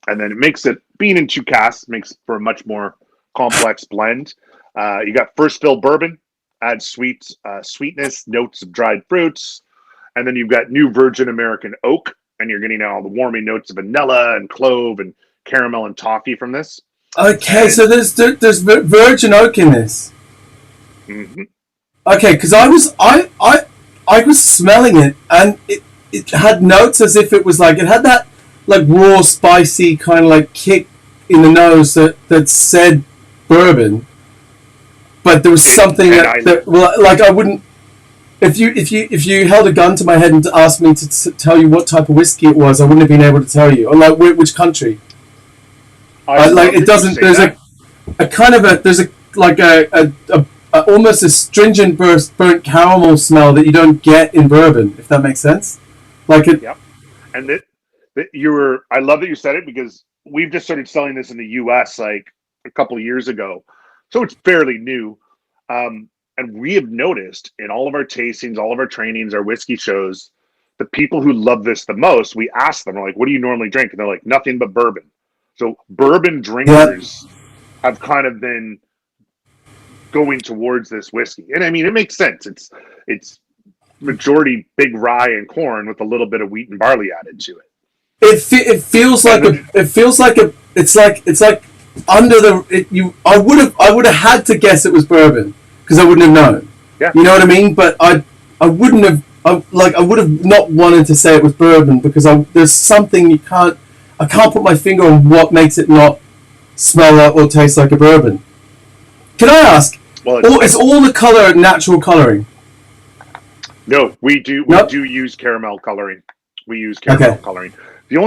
then it makes it, being in 2 casks, makes for a much more complex blend. You got first fill bourbon, adds sweetness, notes of dried fruits. And then you've got new virgin American oak, and you're getting all the warming notes of vanilla and clove and caramel and toffee from this. Okay, so there's virgin oak in this. Mm-hmm. Okay, because I was smelling it, and it had notes as if it was like, it had that like raw, spicy kind of like kick in the nose that said bourbon, but there was something like I wouldn't. If you held a gun to my head and asked me to tell you what type of whiskey it was, I wouldn't have been able to tell you, or like which country. Like it doesn't. There's a kind of a there's a like a almost a stringent burnt caramel smell that you don't get in bourbon, if that makes sense. Like it. Yep. And I love that you said it, because we've just started selling this in the US like a couple of years ago. So it's fairly new. And we have noticed in all of our tastings, all of our trainings, our whiskey shows, the people who love this the most, we ask them, like, what do you normally drink? And they're like, nothing but bourbon. So bourbon drinkers have kind of been going towards this whiskey. And I mean, it makes sense. It's majority big rye and corn with a little bit of wheat and barley added to it. It feels like it's like under the I would have had to guess it was bourbon because I wouldn't have known. Yeah. You know what I mean? But I wouldn't have I would have not wanted to say it was bourbon because there's something I can't put my finger on what makes it not smell like or taste like a bourbon. Can I ask? Well, is all the color natural coloring? No, we do use caramel coloring. We use caramel coloring. The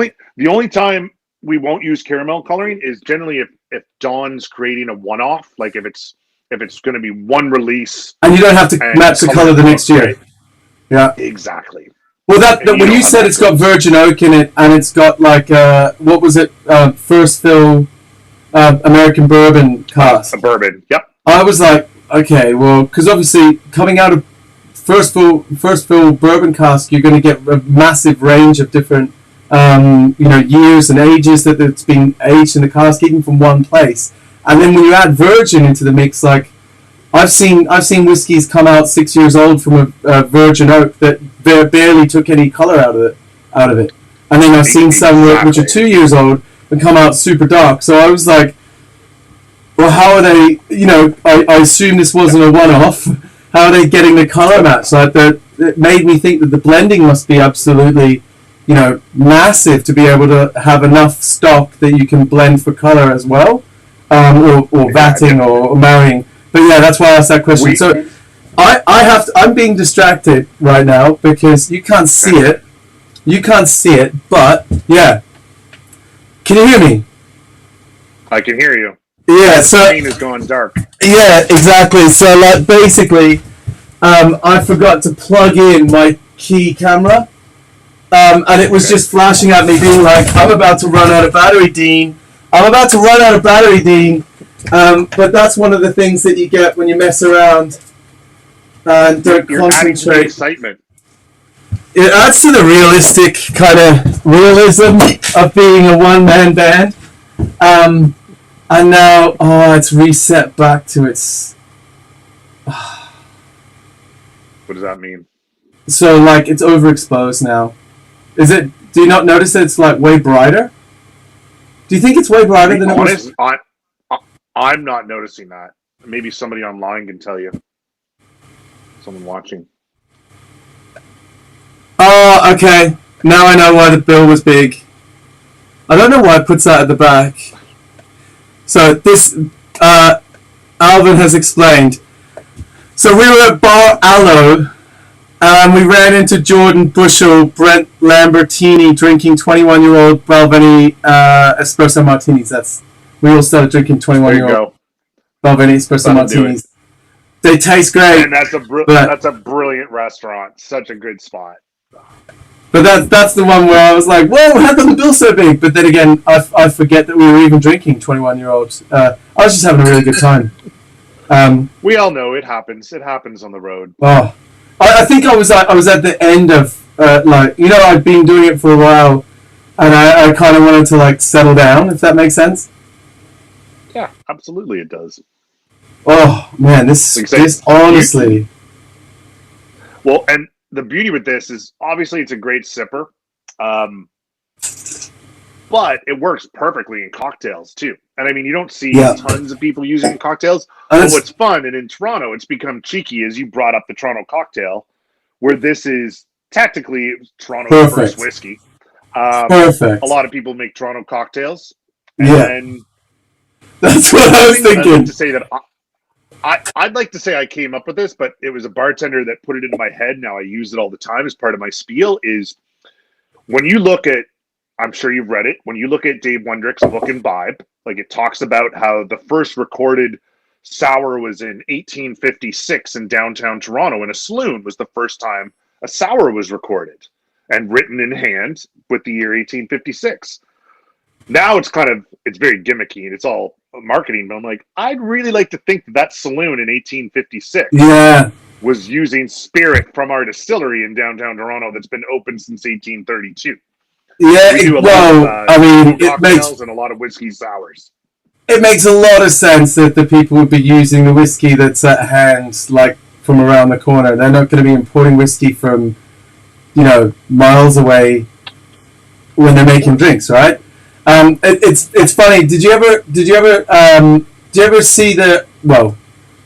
only time we won't use caramel coloring is generally if Dawn's creating a one-off, like if it's going to be one release, and you don't have to match the color the next year. Yeah, exactly. Well, when you said it's got virgin oak in it and it's got like what was it? First fill American bourbon cask. A bourbon. Yep. I was like, okay, well, because obviously coming out of first fill bourbon cask, you're going to get a massive range of different, years and ages that it's been aged in the cask, even from one place. And then when you add virgin into the mix, like I've seen whiskies come out 6 years old from a virgin oak that barely took any color out of it. And then I've seen some which are 2 years old and come out super dark. So I was like, well, how are they, I assume this wasn't a one-off. How are they getting the color match? Like it made me think that the blending must be absolutely, massive to be able to have enough stock that you can blend for color as well, or vatting or marrying. But yeah, that's why I asked that question. So I'm being distracted right now because you can't see it. But yeah. Can you hear me? I can hear you. Yeah, the screen is going dark. Yeah, exactly. So, like, basically, I forgot to plug in my key camera, and it was just flashing at me, being like, "I'm about to run out of battery, Dean. I'm about to run out of battery, Dean." But that's one of the things that you get when you mess around and don't concentrate. Excitement. It adds to the realistic kind of realism of being a one-man band. And now, it's reset back to its... What does that mean? So, like, it's overexposed now. Is it... Do you not notice that it's, like, way brighter? Do you think it's way brighter than it was? I'm not noticing that. Maybe somebody online can tell you. Someone watching. Oh, okay. Now I know why the bill was big. I don't know why it puts that at the back. So this, Alvin has explained. So we were at Bar Aloe, and we ran into Jordan Bushell, Brent Lambertini drinking 21-year-old Balvenie espresso martinis. We all started drinking 21-year-old Balvenie espresso martinis. They taste great. And that's a brilliant restaurant. Such a good spot. But that's the one where I was like, whoa, how come the bill's so big? But then again, I forget that we were even drinking 21-year-olds. I was just having a really good time. We all know it happens. It happens on the road. Oh, I think I was at the end of, I've been doing it for a while, and I kind of wanted to, like, settle down, if that makes sense. Yeah, absolutely it does. Oh, man, this honestly... Well, and the beauty with this is, obviously, it's a great sipper, but it works perfectly in cocktails, too. And, I mean, you don't see tons of people using it in cocktails, but what's fun, and in Toronto, it's become cheeky, as you brought up the Toronto cocktail, where this is technically Toronto's first whiskey. Perfect. A lot of people make Toronto cocktails, and that's what I was thinking. I'd like to say that I'd like to say I came up with this, but it was a bartender that put it into my head. Now I use it all the time as part of my spiel. Is when you look at, I'm sure you've read it, when you look at Dave Wondrick's book Imbibe, like it talks about how the first recorded sour was in 1856 in downtown Toronto, and a saloon was the first time a sour was recorded and written in hand with the year 1856. Now it's very gimmicky and it's all marketing, but I'm like, I'd really like to think that saloon in 1856 was using spirit from our distillery in downtown Toronto that's been open since 1832. Yeah, it makes and a lot of whiskey sours. It makes a lot of sense that the people would be using the whiskey that's at hand, like from around the corner. They're not going to be importing whiskey from, miles away when they're making drinks, right? It's funny. Did you ever see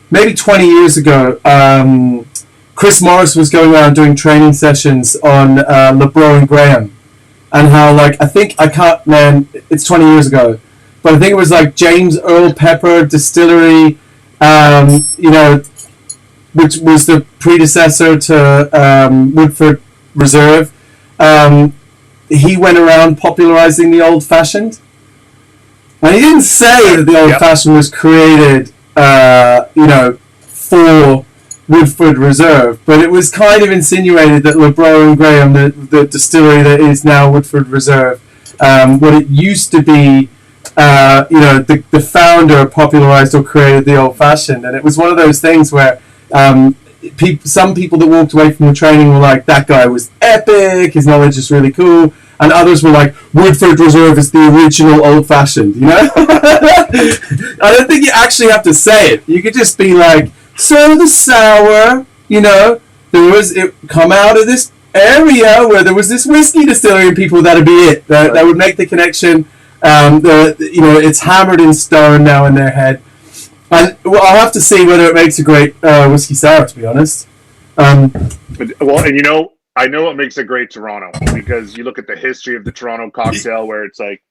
maybe 20 years ago, Chris Morris was going around doing training sessions on LeBrow and Graham, and how it's 20 years ago, but I think it was like James Earl Pepper Distillery, which was the predecessor to Woodford Reserve. He went around popularizing the old-fashioned. And he didn't say that the old-fashioned was created, for Woodford Reserve, but it was kind of insinuated that LeBrow and Graham, the distillery that is now Woodford Reserve, what it used to be, the founder popularized or created the old-fashioned. And it was one of those things where some people that walked away from the training were like, that guy was epic, his knowledge is really cool, and others were like, Woodford Reserve is the original old-fashioned, I don't think you actually have to say it. You could just be like, so the sour, it come out of this area where there was this whiskey distillery, and people, that'd be it. That would make the connection. It's hammered in stone now in their head. And I'll have to see whether it makes a great whiskey sour, to be honest. I know what makes a great Toronto, because you look at the history of the Toronto cocktail, where it's like,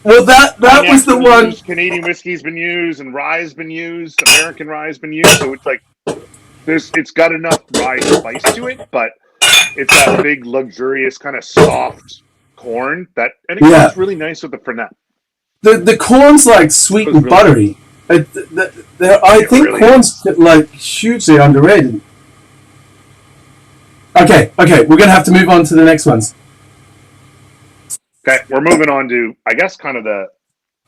well, that was the one. Canadian whiskey's been used, and rye's been used, American rye's been used. So it's like, it's got enough rye spice to it, but it's that big, luxurious, kind of soft corn it goes really nice with the Fernet. The corn's like sweet and buttery. I think really corn's like hugely underrated. Okay, we're gonna have to move on to the next ones. Okay, we're moving on to, I guess, kind of the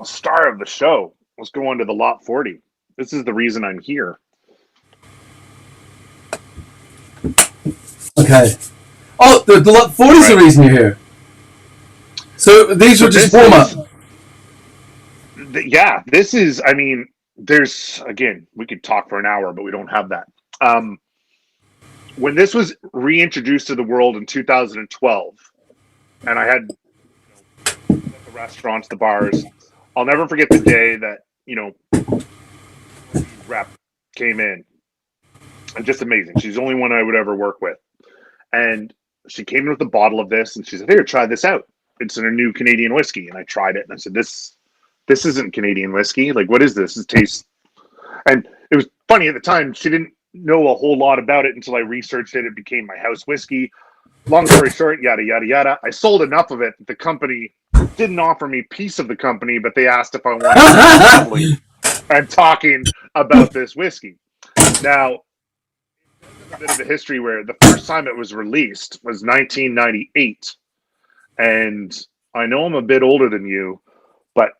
star of the show. Let's go on to the Lot 40. This is the reason I'm here. Okay. Oh, the Lot 40 is the reason you're here. So these were just warm up. Yeah, this is, I mean, there's, again, we could talk for an hour, but we don't have that. When this was reintroduced to the world in 2012, and I had the restaurants, the bars, I'll never forget the day that, rep came in. And just amazing. She's the only one I would ever work with. And she came in with a bottle of this, and she said, "Here, try this out. It's in a new Canadian whiskey." And I tried it, and I said, This isn't Canadian whiskey. Like, what is this? It tastes..." And it was funny at the time. She didn't know a whole lot about it until I researched it. It became my house whiskey. Long story short, yada, yada, yada. I sold enough of it that the company didn't offer me a piece of the company, but they asked if I wanted to and talking about this whiskey. Now, a bit of a history where the first time it was released was 1998. And I know I'm a bit older than you, but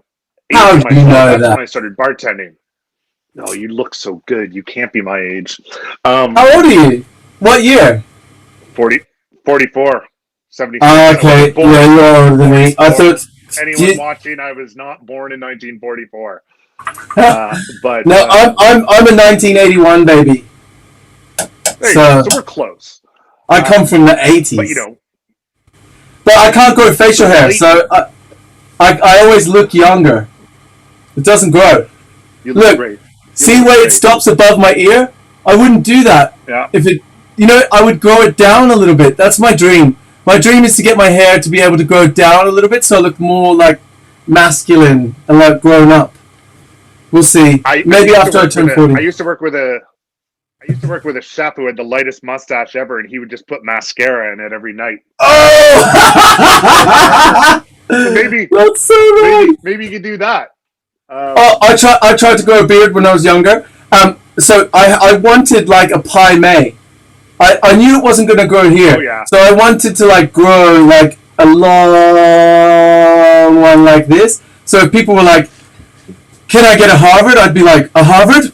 how do you know that's when I started bartending. No, you look so good. You can't be my age. How old are you? What year? 44. 74. Okay, yeah, you're older than me. I thought... Anyone watching, I was not born in 1944. But no, I'm a 1981 baby. So we're close. I come from the 80s. But but I can't grow facial hair, so I always look younger. It doesn't grow. You look great. See where it stops above my ear? I wouldn't do that. Yeah. If it, I would grow it down a little bit. That's my dream. My dream is to get my hair to be able to grow down a little bit, so I look more like masculine and like grown up. We'll see. Maybe after I turn 40. I used to work with a chef who had the lightest mustache ever, and he would just put mascara in it every night. Oh! So maybe that's so right. Maybe you could do that. I tried to grow a beard when I was younger. So I wanted like a pie may. I knew it wasn't going to grow here. Oh, yeah. So I wanted to like grow like a long one like this. So if people were like, "Can I get a Harvard?" I'd be like, "A Harvard?"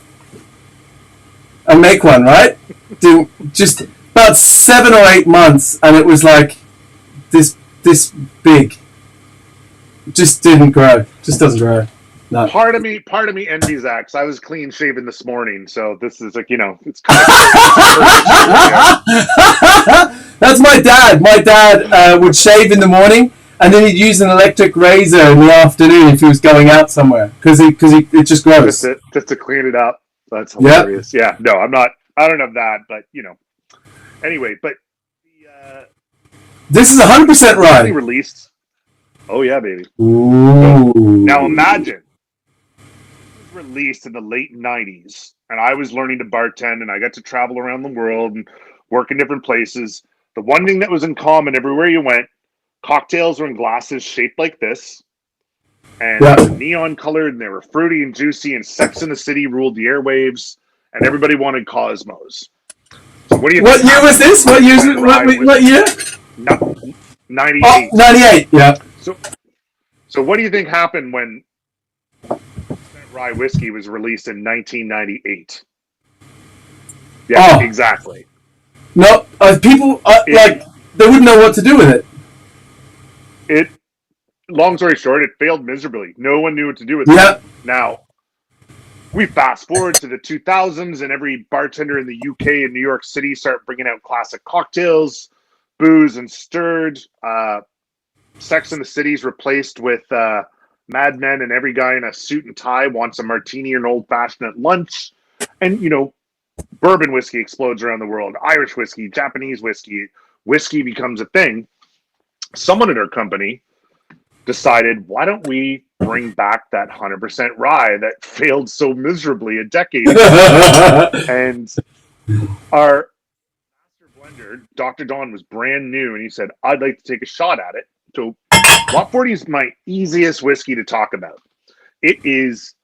And make one, right? Do just about 7 or 8 months, and it was like this big. Just didn't grow. Just doesn't grow. No. Part of me envies that, because I was clean shaven this morning, so this is like, it's kind of That's my dad. My dad would shave in the morning, and then he'd use an electric razor in the afternoon if he was going out somewhere, because it just grows. Just to clean it up. That's hilarious. Yep. Yeah. No, I don't have that, but Anyway, but this is 100% rye. Released. Oh yeah, baby. Ooh. Now imagine. Released in the late 90s, and I was learning to bartend, and I got to travel around the world and work in different places. The one thing that was in common everywhere you went, cocktails were in glasses shaped like this, and they were neon colored, and they were fruity and juicy, and Sex in the City ruled the airwaves, and everybody wanted Cosmos. So what year was this? What year? 98. Oh, 98. Yeah. So what do you think happened when rye whiskey was released in 1998? Yeah, exactly. No, people they wouldn't know what to do with it. Long story short, it failed miserably. No one knew what to do with it. Now, we fast forward to the 2000s, and every bartender in the UK and New York City start bringing out classic cocktails, booze and stirred. Sex in the City's replaced with Mad Men, and every guy in a suit and tie wants a martini or an old-fashioned at lunch. And, bourbon whiskey explodes around the world. Irish whiskey, Japanese whiskey. Whiskey becomes a thing. Someone at our company decided, why don't we bring back that 100% rye that failed so miserably a decade ago? And our master blender, Dr. Don, was brand new, and he said, I'd like to take a shot at it. So Lot 40 is my easiest whiskey to talk about. It is,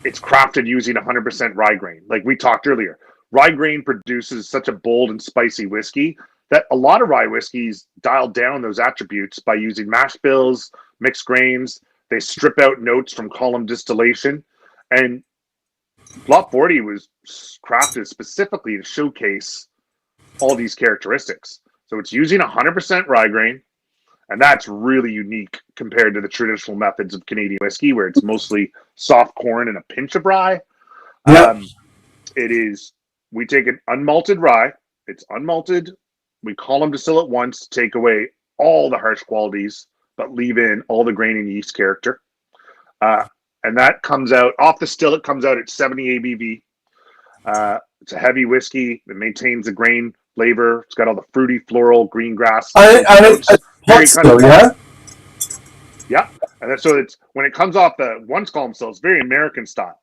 it's crafted using 100% rye grain. Like we talked earlier, rye grain produces such a bold and spicy whiskey that a lot of rye whiskeys dial down those attributes by using mash bills, mixed grains. They strip out notes from column distillation. And Lot 40 was crafted specifically to showcase all these characteristics. So it's using 100% rye grain, and that's really unique compared to the traditional methods of Canadian whiskey, where it's mostly soft corn and a pinch of rye. Yep. We take an unmalted rye. It's unmalted. We column distill it once, take away all the harsh qualities, but leave in all the grain and yeast character. And that comes out, off the still, it comes out at 70 ABV. It's a heavy whiskey. It maintains the grain flavor. It's got all the fruity, floral, green grass. It's hot still, yeah? Yeah. And then, so it's, when it comes off the once column still, it's very American style.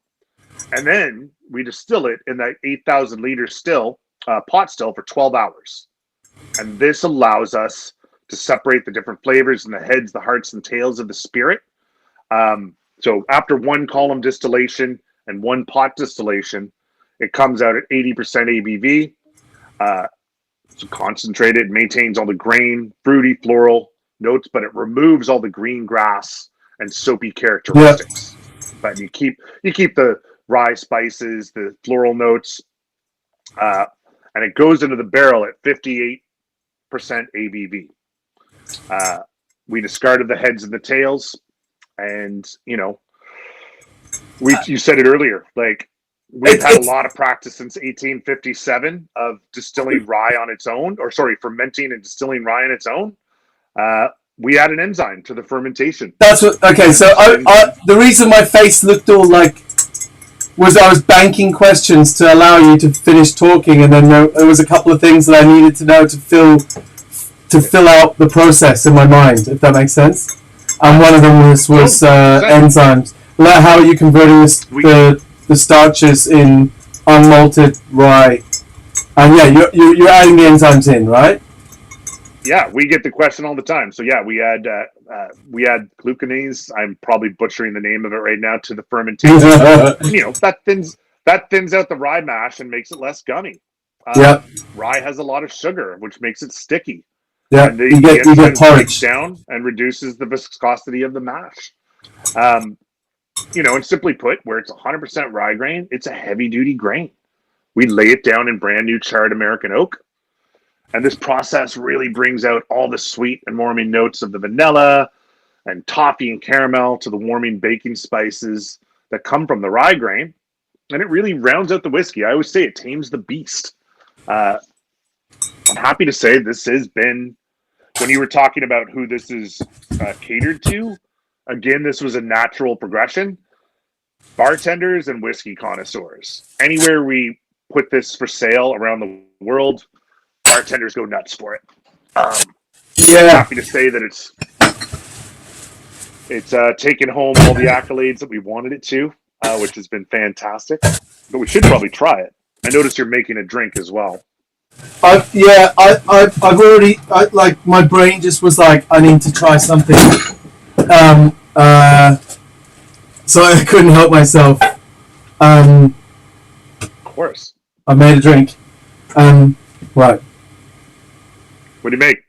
And then we distill it in that 8,000 liter still, pot still, for 12 hours. And this allows us to separate the different flavors and the heads, the hearts, and tails of the spirit. So after one column distillation and one pot distillation, it comes out at 80% ABV. It's concentrated, maintains all the grain, fruity, floral notes, but it removes all the green grass and soapy characteristics. Yep. But you keep the rye spices, the floral notes, and it goes into the barrel at 58% ABV. We discarded the heads and the tails, and you said it earlier, like we've had a lot of practice since 1857 of distilling rye on its own, fermenting and distilling rye on its own. We add an enzyme to the fermentation. That's what. Okay, so the reason my face looked all like was I was banking questions to allow you to finish talking, and then there was a couple of things that I needed to know to fill out the process in my mind, if that makes sense. And one of them was enzymes. Like how are you converting the starches in unmalted rye? And yeah, you're adding the enzymes in, right? Yeah, we get the question all the time. So yeah, we add glucanase. I'm probably butchering the name of it right now, to the fermentation. that thins out the rye mash and makes it less gummy. Yep. Rye has a lot of sugar, which makes it sticky. Yeah, and you get porridge down and reduces the viscosity of the mash. And simply put, where it's 100% rye grain, it's a heavy duty grain. We lay it down in brand new charred American oak. And this process really brings out all the sweet and warming notes of the vanilla and toffee and caramel to the warming baking spices that come from the rye grain. And it really rounds out the whiskey. I always say it tames the beast. I'm happy to say this has been, when you were talking about who this is catered to, again, this was a natural progression. Bartenders and whiskey connoisseurs. Anywhere we put this for sale around the world, bartenders go nuts for it. I'm happy to say that it's taken home all the accolades that we wanted it to, which has been fantastic. But we should probably try it. I noticed you're making a drink as well. I've already my brain just was like, I need to try something. So I couldn't help myself. Of course. I made a drink. Right. What do you make?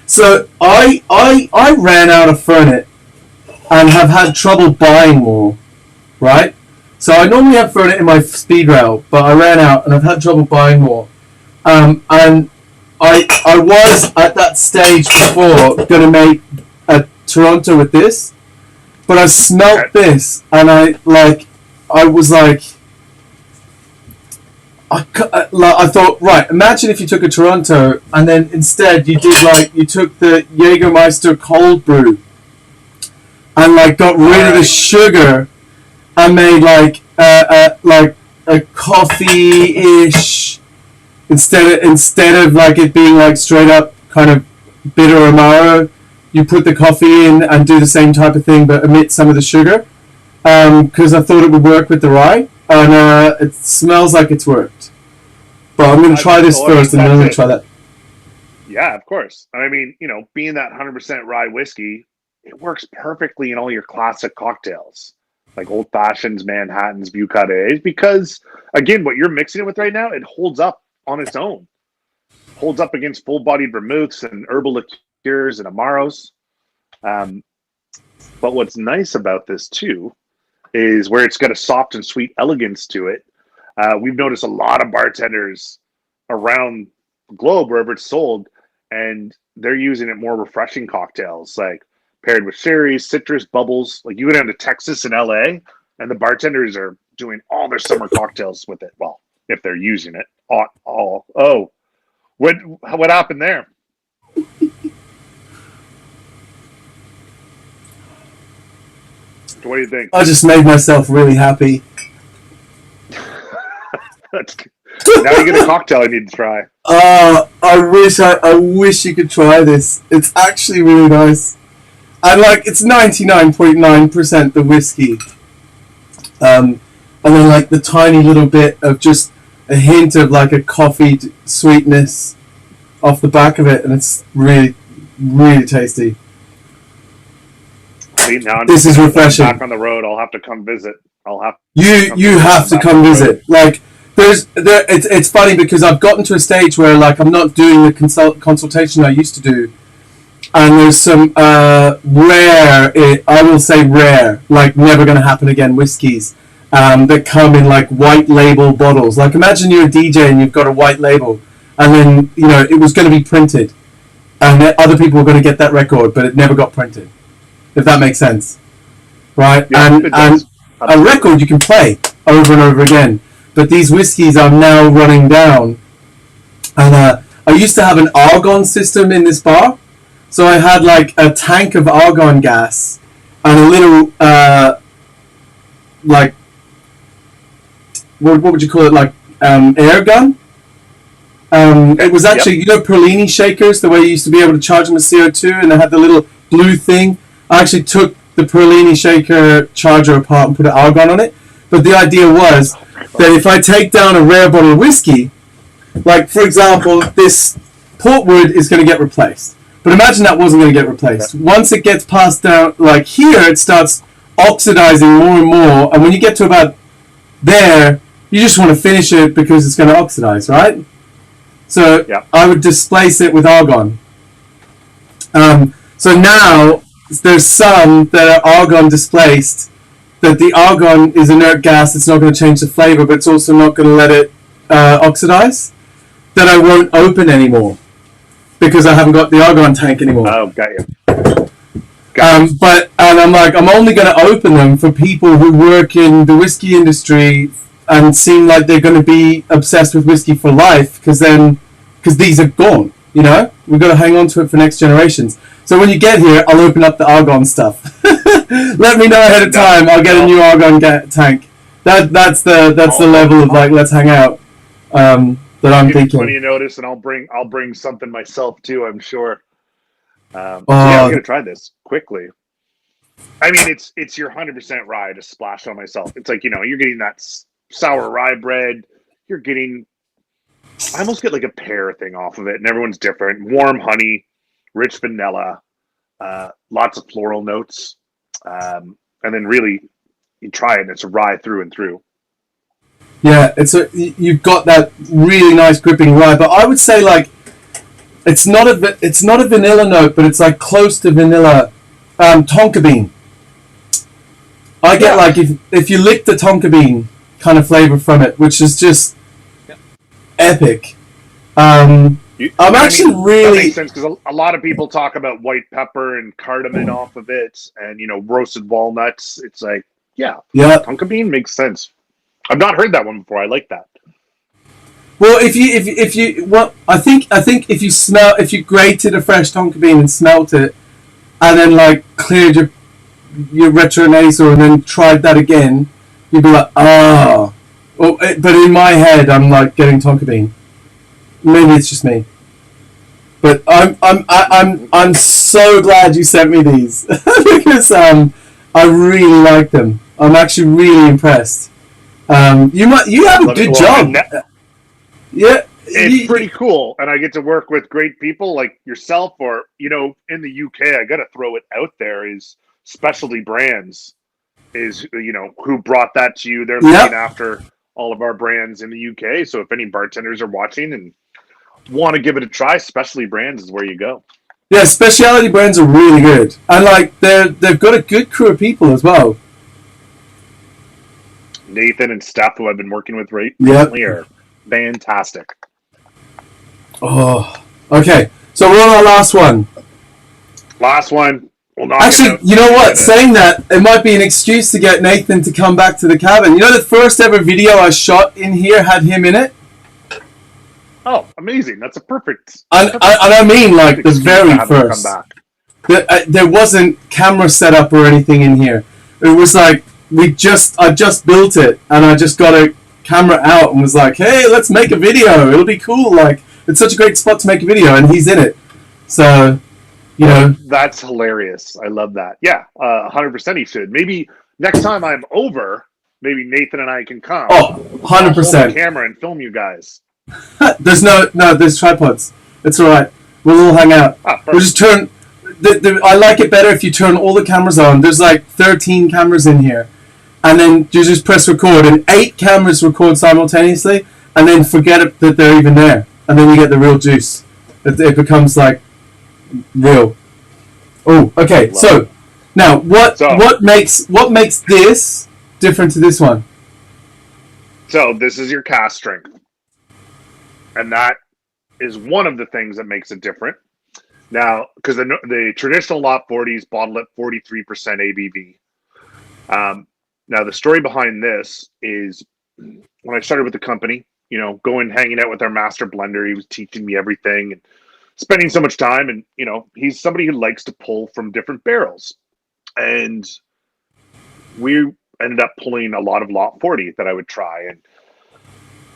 So I ran out of Fernet and have had trouble buying more, right? So I normally have Fernet in my speed rail, but I ran out and I've had trouble buying more. And I was at that stage before going to make a Toronto with this, but I smelt this and I was like, I thought, right, imagine if you took a Toronto and then instead you took the Jägermeister cold brew and got rid of the sugar and made a coffee-ish instead of it being straight up kind of bitter Amaro. You put the coffee in and do the same type of thing but omit some of the sugar, because I thought it would work with the rye, and it smells like it's worked. But I'm going to try this first, and then I'm going to try that. Yeah, of course. I mean, being that 100% rye whiskey, it works perfectly in all your classic cocktails, like old fashions, Manhattans, Vieux Carrés, because again, what you're mixing it with right now, it holds up on its own. Holds up against full-bodied vermouths and herbal liqueurs and amaros. But what's nice about this too is where it's got a soft and sweet elegance to it. We've noticed a lot of bartenders around the globe, wherever it's sold, and they're using it more refreshing cocktails, like paired with sherries, citrus, bubbles. Like you go down to Texas and LA, and the bartenders are doing all their summer cocktails with it. Well, if they're using it. What happened there? What do you think? I just made myself really happy. Now you get a cocktail I need to try. I wish you could try this. It's actually really nice. And like it's 99.9% the whiskey. And then like the tiny little bit of just a hint of like a coffee sweetness off the back of it, and it's really, really tasty. See, now this is refreshing. Back on the road, I'll have to come visit. You have to come visit. Like it's funny because I've gotten to a stage where like I'm not doing the consultation I used to do, and there's some rare, I will say rare, like never going to happen again whiskies that come in like white label bottles. Like imagine you're a DJ and you've got a white label, and then it was going to be printed, and other people were going to get that record, but it never got printed. If that makes sense, right? Yeah, and a record you can play over and over again, but these whiskies are now running down. And I used to have an argon system in this bar, so I had like a tank of argon gas and a little like what would you call it, like air gun. It was actually Perlini shakers, the way you used to be able to charge them with CO2, and they had the little blue thing. I actually took the Perlini shaker charger apart and put an argon on it. But the idea was that if I take down a rare bottle of whiskey, like for example, this Portwood is going to get replaced. But imagine that wasn't going to get replaced. Once it gets passed down, like here, it starts oxidizing more and more. And when you get to about there, you just want to finish it because it's going to oxidize, right? So I would displace it with argon. So now there's some that are argon displaced, that the argon is inert gas. It's not going to change the flavor, but it's also not going to let it oxidize, that I won't open anymore because I haven't got the argon tank anymore. Oh, got you. And I'm like, I'm only going to open them for people who work in the whiskey industry and seem like they're going to be obsessed with whiskey for life, because these are gone. We've got to hang on to it for next generations. So when you get here, I'll open up the argon stuff. Let me know ahead of time. I'll get a new argon tank. That's the level of like, let's hang out. That I'm thinking. Plenty of notice, and I'll bring something myself too, I'm sure. I'm gonna try this quickly. I mean, it's your 100% rye to splash on myself. It's like you're getting that sour rye bread. You're getting. I almost get like a pear thing off of it, and everyone's different. Warm honey, rich vanilla, lots of floral notes, and then really you try it, and it's a rye through and through. Yeah, you've got that really nice gripping rye, but I would say like it's not a vanilla note, but it's like close to vanilla. Tonka bean. I get like if you lick the tonka bean kind of flavor from it, which is just epic. I'm actually really. That makes sense because a lot of people talk about white pepper and cardamom off of it, and roasted walnuts. It's like tonka bean makes sense. I've not heard that one before. I like that. Well, if you I think if you grated a fresh tonka bean and smelt it, and then like cleared your retronasal and then tried that again, you'd be like, oh. Well, but in my head, I'm like getting tonka bean. Maybe it's just me. But I'm so glad you sent me these because I really like them. I'm actually really impressed. You have a good job. Yeah, it's pretty cool, and I get to work with great people like yourself, or in the UK, I got to throw it out there, is Specialty Brands is who brought that to you. They're looking after all of our brands in the UK. So if any bartenders are watching and want to give it a try, Specialty Brands is where you go. Yeah, specialty brands are really good, and like they've got a good crew of people as well. Nathan and Steph, who I've been working with recently, are fantastic. Oh, okay. So we're on our last one. Last one. Actually, you know what? Saying that, it might be an excuse to get Nathan to come back to the cabin. You know, the first ever video I shot in here had him in it? Oh, amazing. That's a perfect... I mean, like, the very first. There wasn't camera set up or anything in here. It was like, I just built it, and I just got a camera out and was like, hey, let's make a video. It'll be cool. Like, it's such a great spot to make a video, and he's in it. So... that's hilarious. I love that. Yeah, 100% he should. Maybe next time I'm over, maybe Nathan and I can come. Oh, 100%. Hold the camera and film you guys. There's there's tripods. It's all right. We'll all hang out. We'll just turn. I like it better if you turn all the cameras on. There's like 13 cameras in here, and then you just press record, and 8 cameras record simultaneously, and then forget that they're even there, and then you get the real juice. It becomes like real. Oh, okay. So now, what makes this different to this one? So this is your cask strength, and that is one of the things that makes it different. Now, because the traditional lot 40s bottle at 43% ABV. Now, the story behind this is when I started with the company, going hanging out with our master blender, he was teaching me everything and spending so much time, and he's somebody who likes to pull from different barrels, and we ended up pulling a lot of lot 40 that I would try, and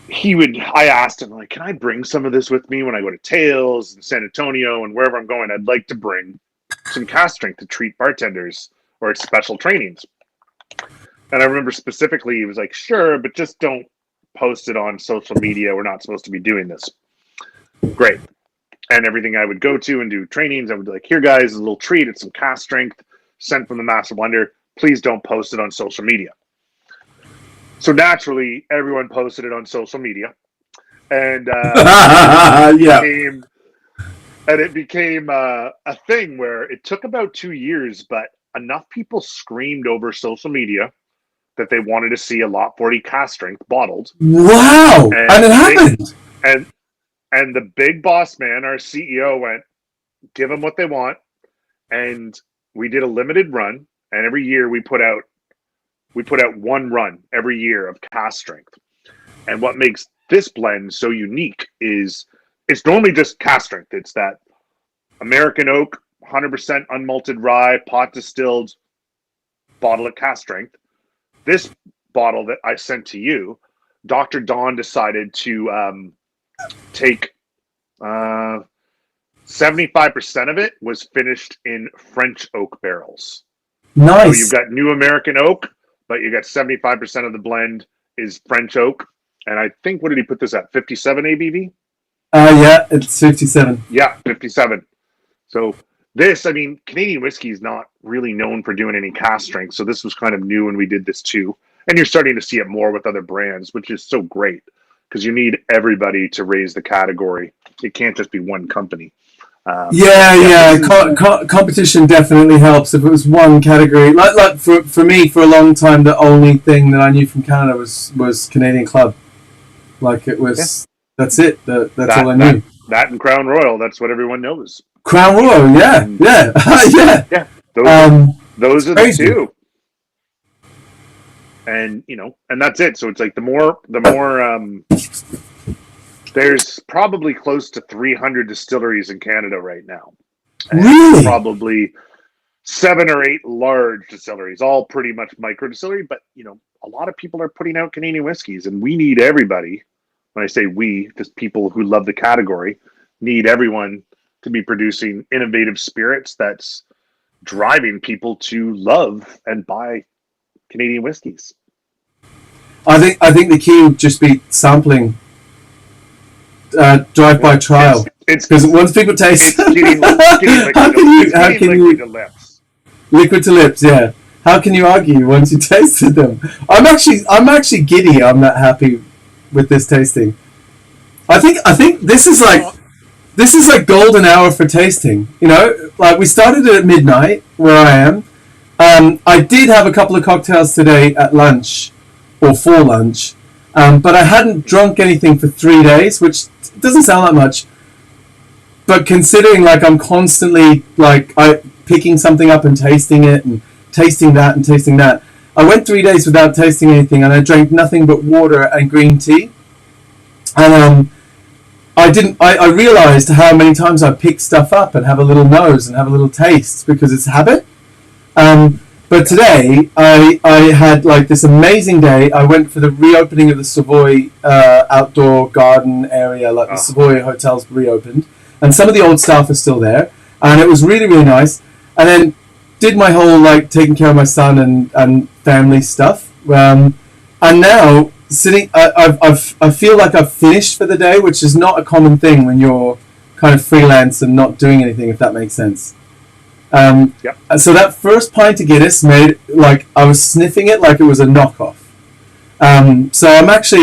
I asked him, like, can I bring some of this with me when I go to Tails and San Antonio and wherever I'm going? I'd like to bring some cask strength to treat bartenders or at special trainings. And I remember specifically he was like, sure, but just don't post it on social media. We're not supposed to be doing this. Great. And everything I would go to and do trainings, I would be like, here, guys, a little treat. It's some cask strength sent from the master blender. Please don't post it on social media. So naturally, everyone posted it on social media. And it became a thing where it took about 2 years, but enough people screamed over social media that they wanted to see a lot 40 cask strength bottled. Wow. And it happened. And the big boss man, our CEO, went, give them what they want. And we did a limited run. And every year we put out one run every year of cask strength. And what makes this blend so unique is it's normally just cask strength. It's that American oak, 100% unmalted rye, pot distilled bottle of cask strength. This bottle that I sent to you, Dr. Don decided to take 75% of it was finished in French oak barrels. Nice. So you've got new American oak, but you got 75% of the blend is French oak. And I think, what did he put this at? 57 ABV? Yeah, it's 57. Yeah, 57. So this, I mean, Canadian whiskey is not really known for doing any cask strength. So this was kind of new when we did this too. And you're starting to see it more with other brands, which is so great because you need everybody to raise the category. It can't just be one company. Competition definitely helps. If it was one category, like for me, for a long time, the only thing that I knew from Canada was Canadian Club. Like it was, that's it. That's all I knew. That and Crown Royal. That's what everyone knows. Crown Royal, yeah. Yeah. Those are crazy. The two. And and that's it. So it's like the more there's probably close to 300 distilleries in Canada right now. And really? Probably 7 or 8 large distilleries, all pretty much micro distillery. But, a lot of people are putting out Canadian whiskeys, and we need everybody. When I say we, just people who love the category, need everyone to be producing innovative spirits that's driving people to love and buy Canadian whiskeys. I think the key would just be sampling. drive-by trial. It's Because once people taste, it's getting liquid to lips. Liquid to lips, yeah. How can you argue once you tasted them? I'm actually giddy. I'm not happy with this tasting. I think this is like golden hour for tasting. You know, like we started it at midnight where I am. I did have a couple of cocktails today at lunch or for lunch, but I hadn't drunk anything for 3 days, which doesn't sound that much. But considering like I'm constantly like picking something up and tasting it and tasting that and tasting that. I went 3 days without tasting anything, and I drank nothing but water and green tea. And I realized how many times I pick stuff up and have a little nose and have a little taste because it's habit. But today I had like this amazing day. I went for the reopening of the Savoy outdoor garden area, like the Savoy hotels reopened, and some of the old staff are still there, and it was really, really nice. And then did my whole like taking care of my son and family stuff, and now sitting. I feel like I've finished for the day, which is not a common thing when you're kind of freelance and not doing anything, if that makes sense. Yep. So that first pint of Guinness made like I was sniffing it like it was a knockoff. So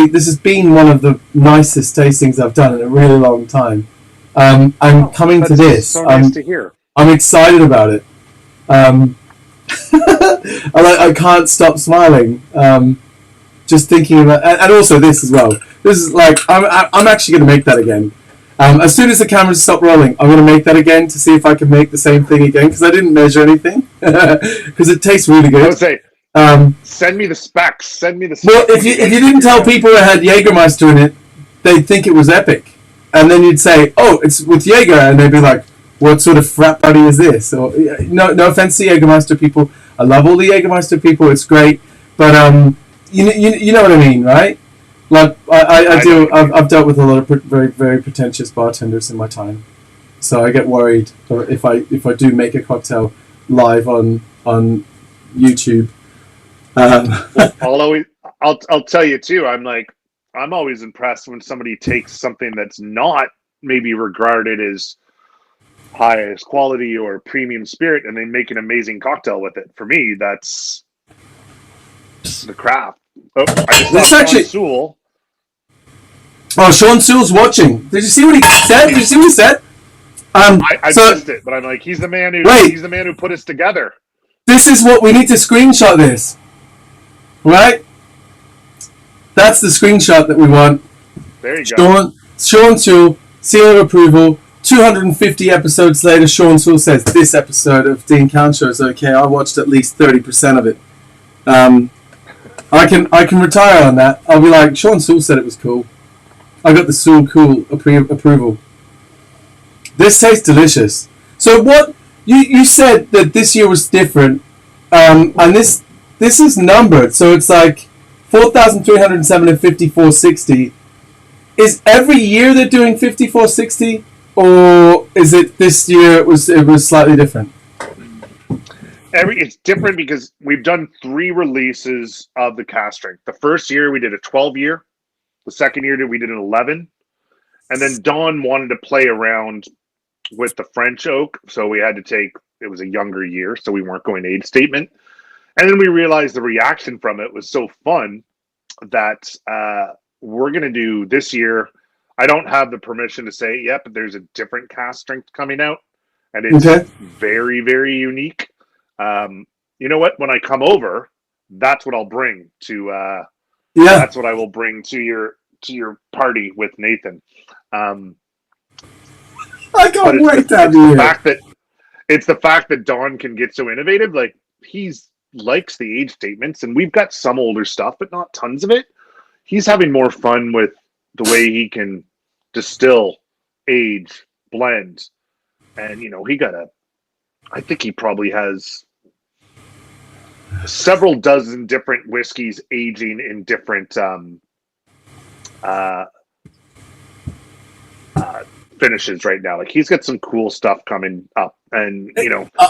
this has been one of the nicest tastings I've done in a really long time. I'm coming to this. So nice to hear. I'm excited about it. I can't stop smiling. Just thinking about, and also this as well. This is like I'm actually going to make that again. As soon as the cameras stop rolling, I'm going to make that again to see if I can make the same thing again because I didn't measure anything because it tastes really good. I would say, send me the specs. Send me the specs. Well, if you didn't tell people it had Jägermeister in it, they'd think it was epic, and then you'd say, "Oh, it's with Jaeger," and they'd be like, "What sort of frat party is this?" Or no offense to Jägermeister people, I love all the Jägermeister people. It's great, but you know what I mean, right? Like I've dealt with a lot of very, very pretentious bartenders in my time, so I get worried if I do make a cocktail live on YouTube. I'll tell you too. I'm always impressed when somebody takes something that's not maybe regarded as highest quality or premium spirit, and they make an amazing cocktail with it. For me, that's the craft. Oh, I just saw Sean Sewell. Oh, Sean Sewell's watching. Did you see what he said? Did you see what he said? I missed it, but I'm like, he's the man who put us together. This is what we need to screenshot this, right? That's the screenshot that we want. There you go. Sean Sewell, seal of approval. 250 episodes later, Sean Sewell says this episode of The Encounter is okay. I watched at least 30% of it. I can retire on that. I'll be like, Sean Sewell said it was cool. I got the Sewell cool approval. This tastes delicious. So what you said that this year was different, and this is numbered. So it's like 4,307 and 5460. Is every year they're doing 5460, or is it this year it was slightly different? It's different because we've done 3 releases of the cask strength. The first year we did a 12-year. The second year we did an 11. And then Don wanted to play around with the French oak, so we had to take, it was a younger year, so we weren't going age statement. And then we realized the reaction from it was so fun that we're going to do this year. I don't have the permission to say it yet, but there's a different cask strength coming out, and it's very, very unique. You know what? When I come over, that's what I'll bring to. That's what I will bring to your party with Nathan. I can't wait to have you. It's the fact that Don can get so innovative. Like he's likes the age statements, and we've got some older stuff, but not tons of it. He's having more fun with the way he can distill, age, blend, and I think he probably has several dozen different whiskeys aging in different finishes right now. Like he's got some cool stuff coming up, and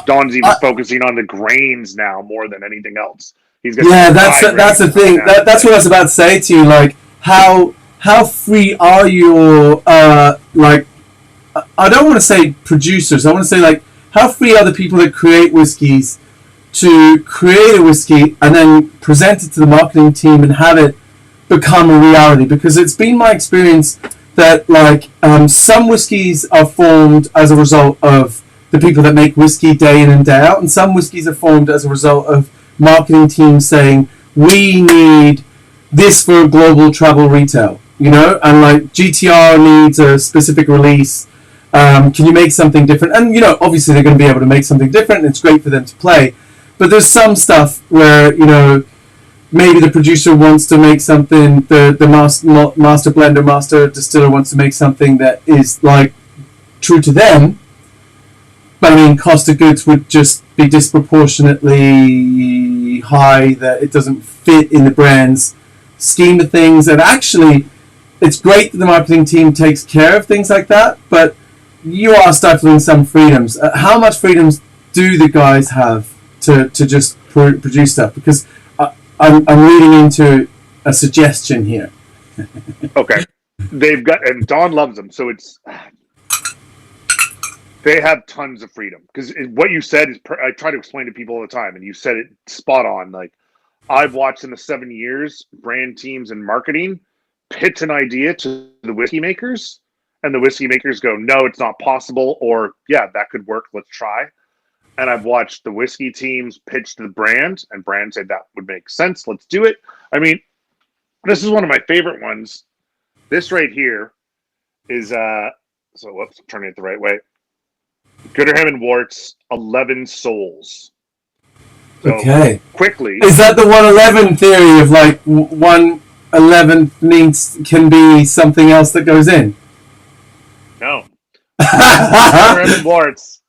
Don's even focusing on the grains now more than anything else. He's got that's the thing. That's what I was about to say to you. Like how how free are your like? I don't want to say producers. I want to say like, how free are the people that create whiskeys to create a whiskey and then present it to the marketing team and have it become a reality? Because it's been my experience that like some whiskeys are formed as a result of the people that make whiskey day in and day out, and some whiskeys are formed as a result of marketing teams saying we need this for global travel retail, you know, and like GTR needs a specific release. Can you make something different? And you know, obviously they're going to be able to make something different, and it's great for them to play. But there's some stuff where, you know, maybe the producer wants to make something, the master blender, master distiller wants to make something that is like true to them. But I mean, cost of goods would just be disproportionately high, that it doesn't fit in the brand's scheme of things. And actually, it's great that the marketing team takes care of things like that, but you are stifling some freedoms. How much freedoms do the guys have to just produce stuff? Because I'm reading into a suggestion here. Okay. They've got, and Don loves them, so it's, they have tons of freedom. Because what you said is, I try to explain to people all the time, and you said it spot on. Like, I've watched in the 7 years, brand teams and marketing pitch an idea to the whiskey makers, and the whiskey makers go, no, it's not possible, or yeah, that could work, let's try. And I've watched the whiskey teams pitch to the brand, and brands say that would make sense, let's do it. I mean, this is one of my favorite ones. This right here is, so whoops, I'm turning it the right way. Gooderham and Warts, 11 souls. So okay. Quickly. Is that the 111 theory of like 111 can be something else that goes in? No. Gooderham and Warts.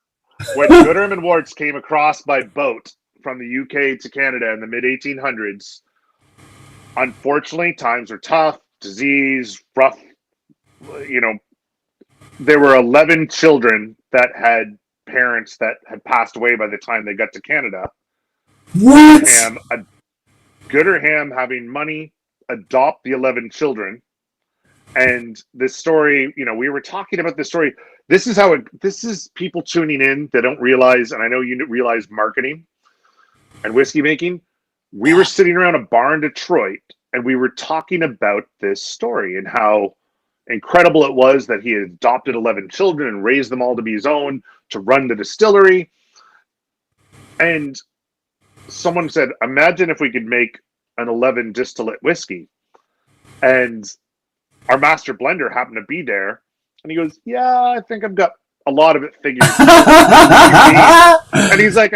When Gooderham and Warts came across by boat from the UK to Canada in the mid-1800s, unfortunately, times were tough, disease, rough, you know, there were 11 children that had parents that had passed away by the time they got to Canada. What? Gooderham having money, adopt the 11 children. And this story, you know, we were talking about this story. This is how this is people tuning in that don't realize, and I know you realize marketing and whiskey making. We were sitting around a bar in Detroit, and we were talking about this story and how incredible it was that he had adopted 11 children and raised them all to be his own, to run the distillery. And someone said, imagine if we could make an 11 distillate whiskey. And our master blender happened to be there. And he goes, yeah, I think I've got a lot of it figured. And he's like,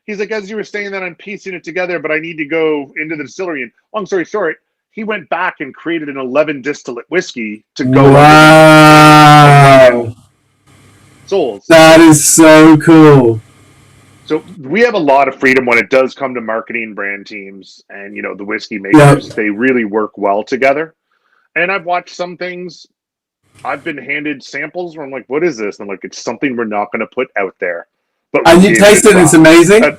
he's like, as you were saying that, I'm piecing it together, but I need to go into the distillery. And long story short, he went back and created an 11 distillate whiskey to go. Wow. Souls. That is so cool. So we have a lot of freedom when it does come to marketing, brand teams, and, you know, the whiskey makers. Yep. They really work well together. And I've watched some things. I've been handed samples where I'm like, what is this? And I'm like, it's something we're not going to put out there. But and you taste it and it's amazing?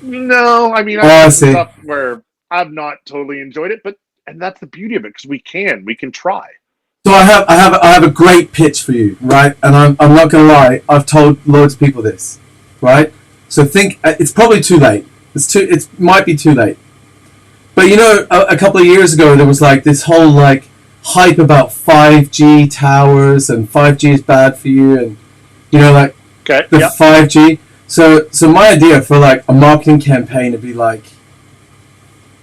No, I mean, I've seen stuff where I've not totally enjoyed it, and that's the beauty of it, because we can try. So I have a great pitch for you, right? And I'm not going to lie, I've told loads of people this, right? So think, it's probably too late. It might be too late. But you know, a couple of years ago, there was like this whole like hype about 5G towers, and 5G is bad for you, and you know, like the 5G. So my idea for like a marketing campaign would be like,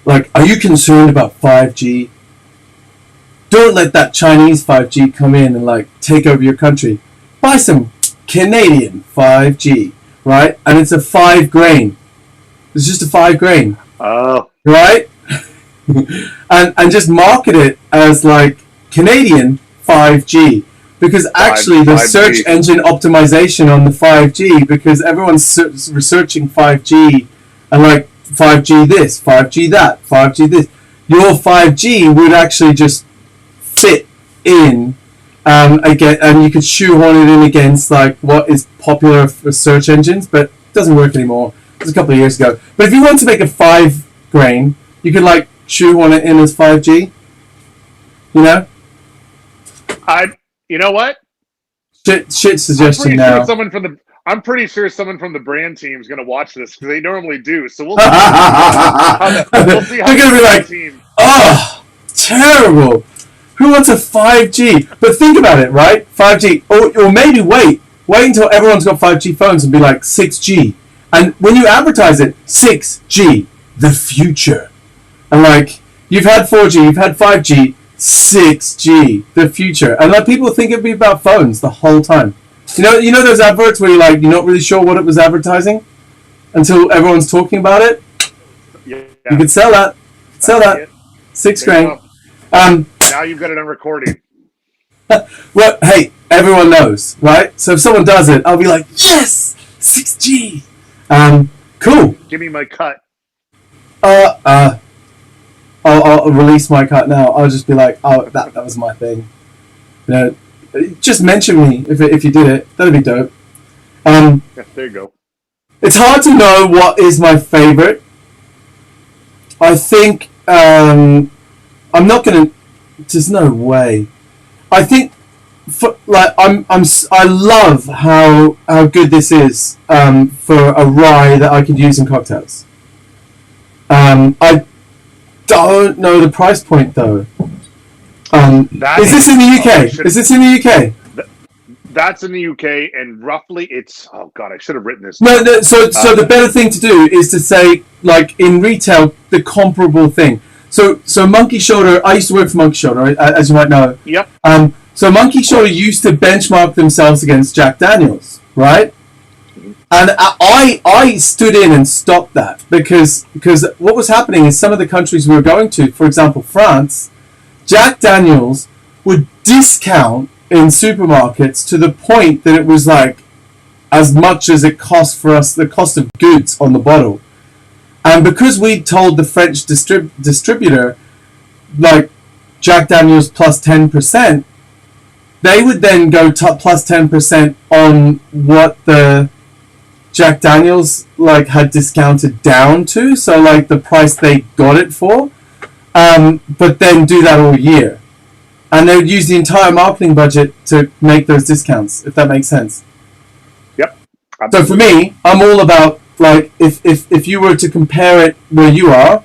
are you concerned about 5G? Don't let that Chinese 5G come in and like take over your country. Buy some Canadian 5G, right? And it's a 5 grain. It's just a 5 grain. Oh. Right? and just market it as like Canadian 5G. Because actually the 5G. Search engine optimization on the 5G, because everyone's researching 5G and like 5G this, 5G that, 5G this. Your 5G would actually just fit in again, and you could shoehorn it in against like what is popular for search engines, but it doesn't work anymore. It was a couple of years ago. But if you want to make a 5 grain, you could like shoehorn it in as 5G. You know? You know what? Shit suggestion now. I'm pretty sure someone from the brand team is going to watch this because they normally do. So we'll see how They're going to be like, team. oh, terrible. Who wants a 5G? But think about it, right? 5G. Or maybe wait until everyone's got 5G phones and be like 6G. And when you advertise it, 6G, the future. And like, you've had 4G, you've had 5G, 6G, the future. And like, people think it'd be about phones the whole time. You know those adverts where you're not really sure what it was advertising until everyone's talking about it? Yeah. You could sell that. $6,000. Now you've got it on recording. Well, hey, everyone knows, right? So if someone does it, I'll be like, yes, 6G. Cool. Give me my cut. I'll release my cut now. I'll just be like, oh, that was my thing. You know, just mention me if you did it. That'd be dope. Yeah, there you go. It's hard to know what is my favorite. I think I'm not gonna. There's no way. I think I love how good this is for a rye that I could use in cocktails. I don't know the price point though. Is this in the UK? Is this in the UK? That's in the UK, and roughly it's. Oh God, I should have written this. No. So the better thing to do is to say, like in retail, the comparable thing. So Monkey Shoulder. I used to work for Monkey Shoulder, as you might know. Yep. So Monkey Shoulder used to benchmark themselves against Jack Daniels, right? And I stood in and stopped that because what was happening is some of the countries we were going to, for example, France, Jack Daniels would discount in supermarkets to the point that it was like as much as it cost for us, the cost of goods on the bottle. And because we told the French distributor, like Jack Daniels plus 10%, they would then go plus 10% on what the Jack Daniels had discounted down to, so like the price they got it for, but then do that all year. And they would use the entire marketing budget to make those discounts, if that makes sense. Yep. Absolutely. So for me, I'm all about, if you were to compare it where you are,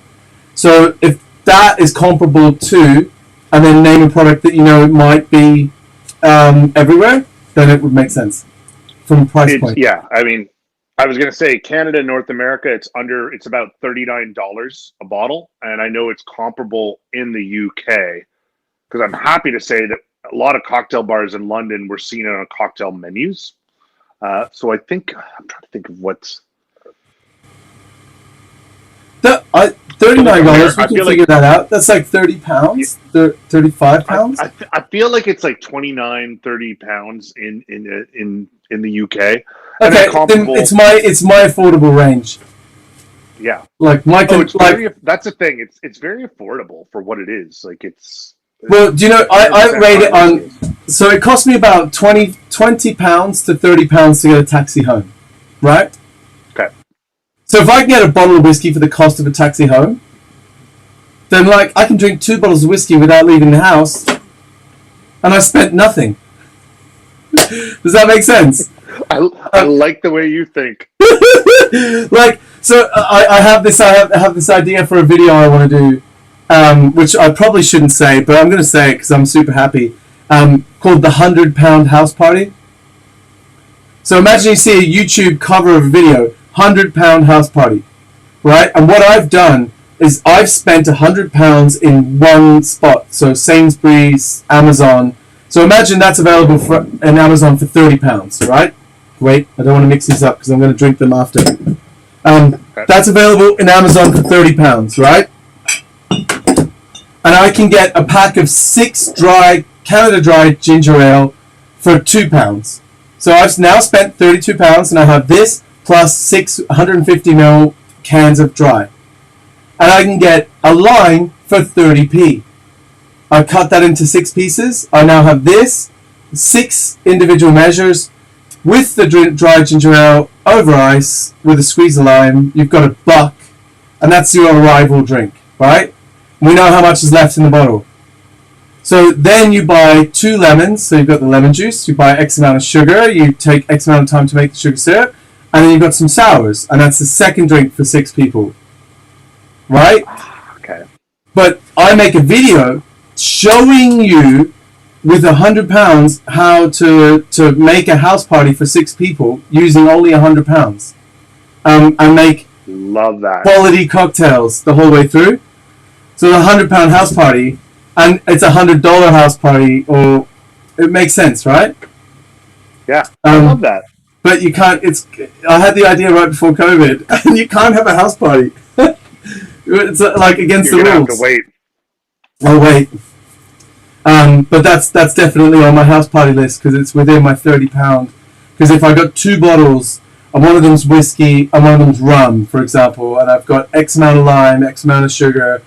so if that is comparable to, and then name a product that it might be everywhere, then it would make sense from a price point. Yeah, I mean, I was going to say Canada and North America, it's about $39 a bottle, and I know it's comparable in the UK. Because I'm happy to say that a lot of cocktail bars in London were seen on cocktail menus. So I think I'm trying to think of what's $39. We can figure that out. That's like £30, £35. I feel like it's like 29, 30 pounds in the UK. Okay, then it's my affordable range. Yeah, that's the thing. It's very affordable for what it is. Like it's. Well, do you know, I rate it on, so it cost me about £20 to £30 to get a taxi home, right? Okay. So if I can get a bottle of whiskey for the cost of a taxi home, then I can drink 2 bottles of whiskey without leaving the house, and I spent nothing. Does that make sense? I like the way you think. So I have this idea for a video I want to do. Which I probably shouldn't say, but I'm going to say it because I'm super happy, called the 100-Pound House Party. So imagine you see a YouTube cover of a video, 100-Pound House Party, right? And what I've done is I've spent £100 in one spot, so Sainsbury's, Amazon. So imagine that's available in Amazon for £30, right? Wait, I don't want to mix these up because I'm going to drink them after. That's available in Amazon for £30, right? And I can get a pack of 6 Canada Dry ginger ale for £2. So I've now spent £32, and I have this plus 6 150ml cans of dry. And I can get a line for 30p. I cut that into 6 pieces. I now have this, 6 individual measures, with the dry ginger ale over ice, with a squeeze of lime. You've got $1, and that's your arrival drink, right? We know how much is left in the bottle. So then you buy 2 lemons. So you've got the lemon juice. You buy X amount of sugar. You take X amount of time to make the sugar syrup. And then you've got some sours. And that's the second drink for 6 people. Right? Okay. But I make a video showing you with £100 how to make a house party for 6 people using only £100. And make Love that. quality cocktails the whole way through. So the £100 house party, and it's $100 house party, or it makes sense, right? Yeah, I love that. But you can't. I had the idea right before COVID, and you can't have a house party. It's like against You're the gonna rules. have to wait. I'll wait. But that's definitely on my house party list because it's within my £30. Because if I got 2 bottles, and one of them's whiskey, and one of them's rum, for example, and I've got X amount of lime, X amount of sugar,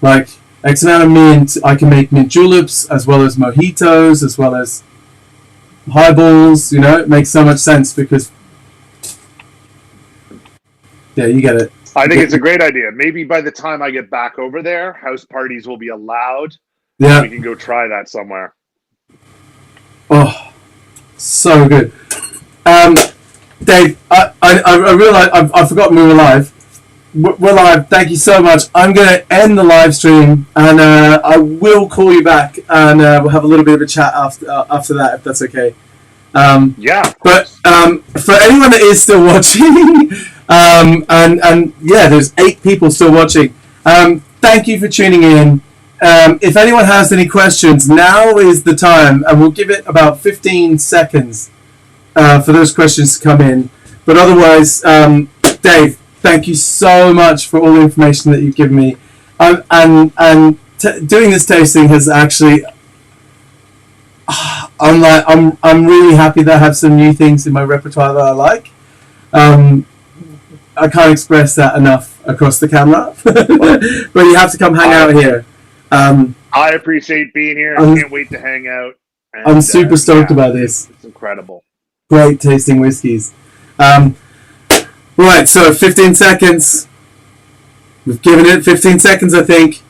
like X amount of mint, I can make mint juleps as well as mojitos, as well as highballs. You know, it makes so much sense because, yeah, you get it. I think it's a great idea. Maybe by the time I get back over there, house parties will be allowed. Yeah. We can go try that somewhere. Oh, so good. Dave, I realize I've forgotten we were live. We're live. Thank you so much. I'm going to end the live stream, and I will call you back, and we'll have a little bit of a chat after that, if that's okay. Yeah. But for anyone that is still watching, and yeah, there's 8 people still watching. Thank you for tuning in. If anyone has any questions, now is the time, and we'll give it about 15 seconds for those questions to come in. But otherwise, Dave, thank you so much for all the information that you've given me. Doing this tasting has actually, I'm really happy that I have some new things in my repertoire that I like. I can't express that enough across the camera, but you have to come hang out here. I appreciate being here. I can't wait to hang out. And, I'm super stoked about this. It's incredible. Great tasting whiskeys. Right, so 15 seconds. We've given it 15 seconds, I think.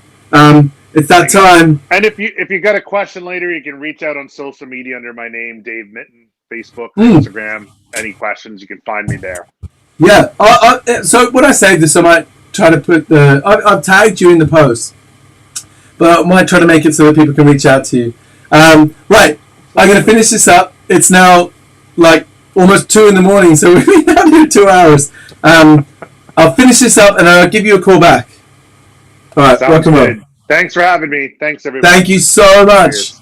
It's that time. And if you got a question later, you can reach out on social media under my name, Dave Mitten, Facebook, Instagram. Any questions, you can find me there. Yeah. So when I say this, I might try to put I've tagged you in the post, but I might try to make it so that people can reach out to you. Right. I'm going to finish this up. It's now like almost 2 a.m, so we've been out here 2 hours. I'll finish this up and I'll give you a call back. All right. Sounds Welcome good. on. Thanks for having me. Thanks, everybody. Thank you so much. Cheers.